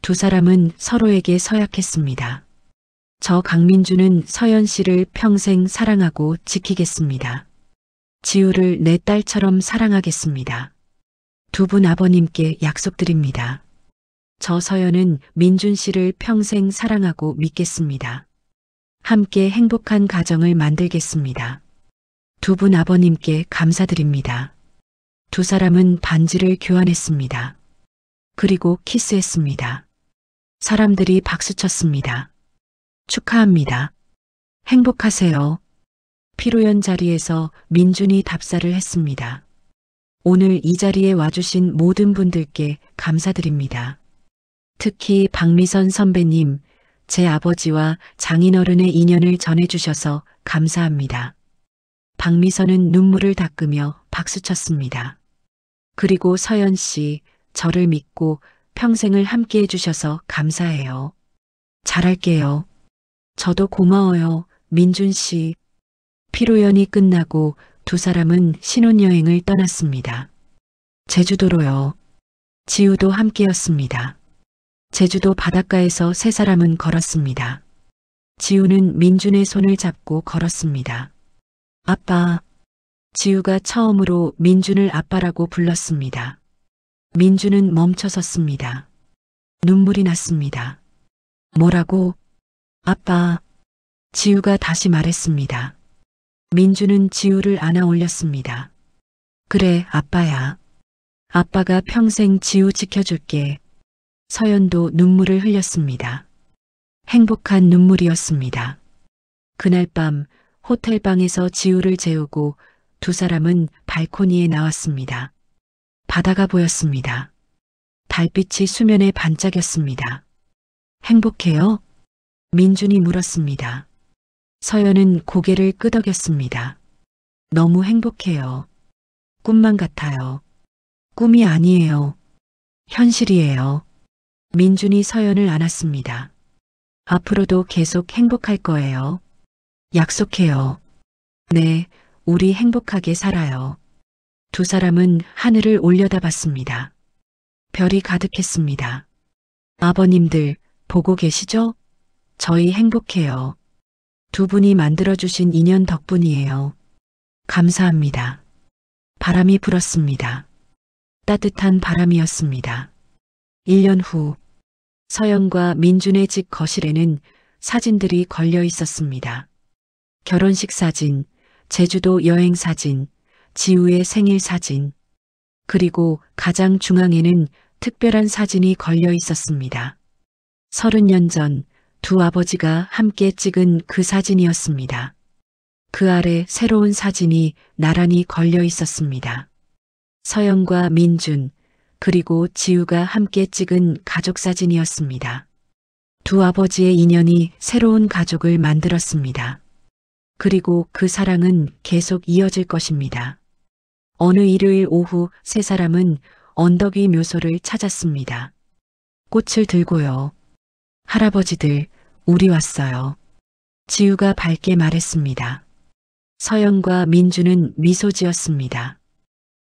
S1: 두 사람은 서로에게 서약했습니다. 저 강민주는 서연 씨를 평생 사랑하고 지키겠습니다. 지우를 내 딸처럼 사랑하겠습니다. 두 분 아버님께 약속드립니다. 저 서연은 민준 씨를 평생 사랑하고 믿겠습니다. 함께 행복한 가정을 만들겠습니다. 두 분 아버님께 감사드립니다. 두 사람은 반지를 교환했습니다. 그리고 키스했습니다. 사람들이 박수쳤습니다. 축하합니다. 행복하세요. 피로연 자리에서 민준이 답사를 했습니다. 오늘 이 자리에 와주신 모든 분들께 감사드립니다. 특히 박미선 선배님, 제 아버지와 장인어른의 인연을 전해주셔서 감사합니다. 박미선은 눈물을 닦으며 박수쳤습니다. 그리고 서연 씨, 저를 믿고 평생을 함께 해주셔서 감사해요. 잘할게요. 저도 고마워요, 민준 씨. 피로연이 끝나고 두 사람은 신혼여행을 떠났습니다. 제주도로요. 지우도 함께였습니다. 제주도 바닷가에서 세 사람은 걸었습니다. 지우는 민준의 손을 잡고 걸었습니다. 아빠. 지우가 처음으로 민준을 아빠라고 불렀습니다. 민준은 멈춰섰습니다. 눈물이 났습니다. 뭐라고? 아빠. 지우가 다시 말했습니다. 민준은 지우를 안아 올렸습니다. 그래, 아빠야. 아빠가 평생 지우 지켜줄게. 서연도 눈물을 흘렸습니다. 행복한 눈물이었습니다. 그날 밤 호텔 방에서 지우를 재우고 두 사람은 발코니에 나왔습니다. 바다가 보였습니다. 달빛이 수면에 반짝였습니다. 행복해요? 민준이 물었습니다. 서연은 고개를 끄덕였습니다. 너무 행복해요. 꿈만 같아요. 꿈이 아니에요. 현실이에요. 민준이 서연을 안았습니다. 앞으로도 계속 행복할 거예요. 약속해요. 네, 우리 행복하게 살아요. 두 사람은 하늘을 올려다봤습니다. 별이 가득했습니다. 아버님들, 보고 계시죠? 저희 행복해요. 두 분이 만들어주신 인연 덕분이에요. 감사합니다. 바람이 불었습니다. 따뜻한 바람이었습니다. 1년 후, 서연과 민준의 집 거실에는 사진들이 걸려 있었습니다. 결혼식 사진, 제주도 여행 사진, 지우의 생일 사진, 그리고 가장 중앙에는 특별한 사진이 걸려 있었습니다. 30년 전 두 아버지가 함께 찍은 그 사진이었습니다. 그 아래 새로운 사진이 나란히 걸려 있었습니다. 서연과 민준, 그리고 지우가 함께 찍은 가족 사진이었습니다. 두 아버지의 인연이 새로운 가족을 만들었습니다. 그리고 그 사랑은 계속 이어질 것입니다. 어느 일요일 오후 세 사람은 언덕 위 묘소를 찾았습니다. 꽃을 들고요. 할아버지들, 우리 왔어요. 지우가 밝게 말했습니다. 서연과 민주는 미소 지었습니다.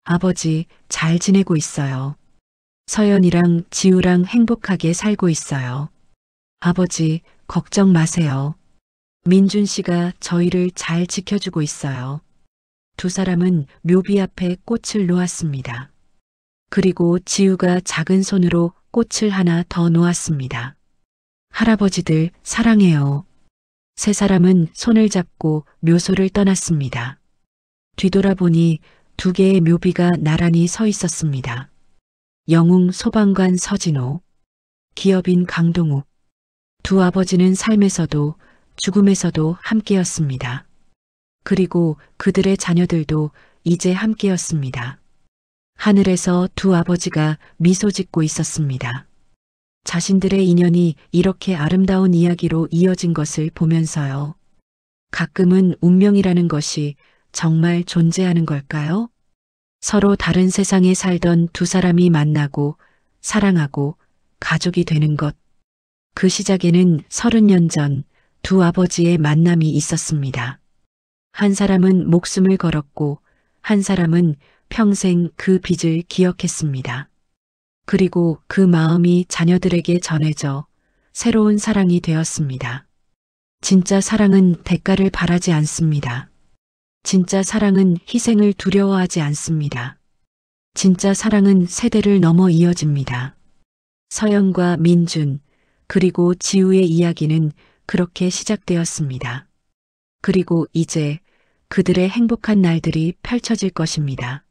S1: 아버지, 잘 지내고 있어요. 서연이랑 지우랑 행복하게 살고 있어요. 아버지, 걱정 마세요. 민준 씨가 저희를 잘 지켜주고 있어요. 두 사람은 묘비 앞에 꽃을 놓았습니다. 그리고 지우가 작은 손으로 꽃을 하나 더 놓았습니다. 할아버지들, 사랑해요. 세 사람은 손을 잡고 묘소를 떠났습니다. 뒤돌아보니 두 개의 묘비가 나란히 서 있었습니다. 영웅 소방관 서진호, 기업인 강동욱. 두 아버지는 삶에서도 죽음에서도 함께였습니다. 그리고 그들의 자녀들도 이제 함께였습니다. 하늘에서 두 아버지가 미소 짓고 있었습니다. 자신들의 인연이 이렇게 아름다운 이야기로 이어진 것을 보면서요. 가끔은 운명이라는 것이 정말 존재하는 걸까요? 서로 다른 세상에 살던 두 사람이 만나고 사랑하고 가족이 되는 것. 그 시작에는 30년 전 두 아버지의 만남이 있었습니다. 한 사람은 목숨을 걸었고 한 사람은 평생 그 빚을 기억했습니다. 그리고 그 마음이 자녀들에게 전해져 새로운 사랑이 되었습니다. 진짜 사랑은 대가를 바라지 않습니다. 진짜 사랑은 희생을 두려워하지 않습니다. 진짜 사랑은 세대를 넘어 이어집니다. 서연과 민준, 그리고 지우의 이야기는 그렇게 시작되었습니다. 그리고 이제 그들의 행복한 날들이 펼쳐질 것입니다.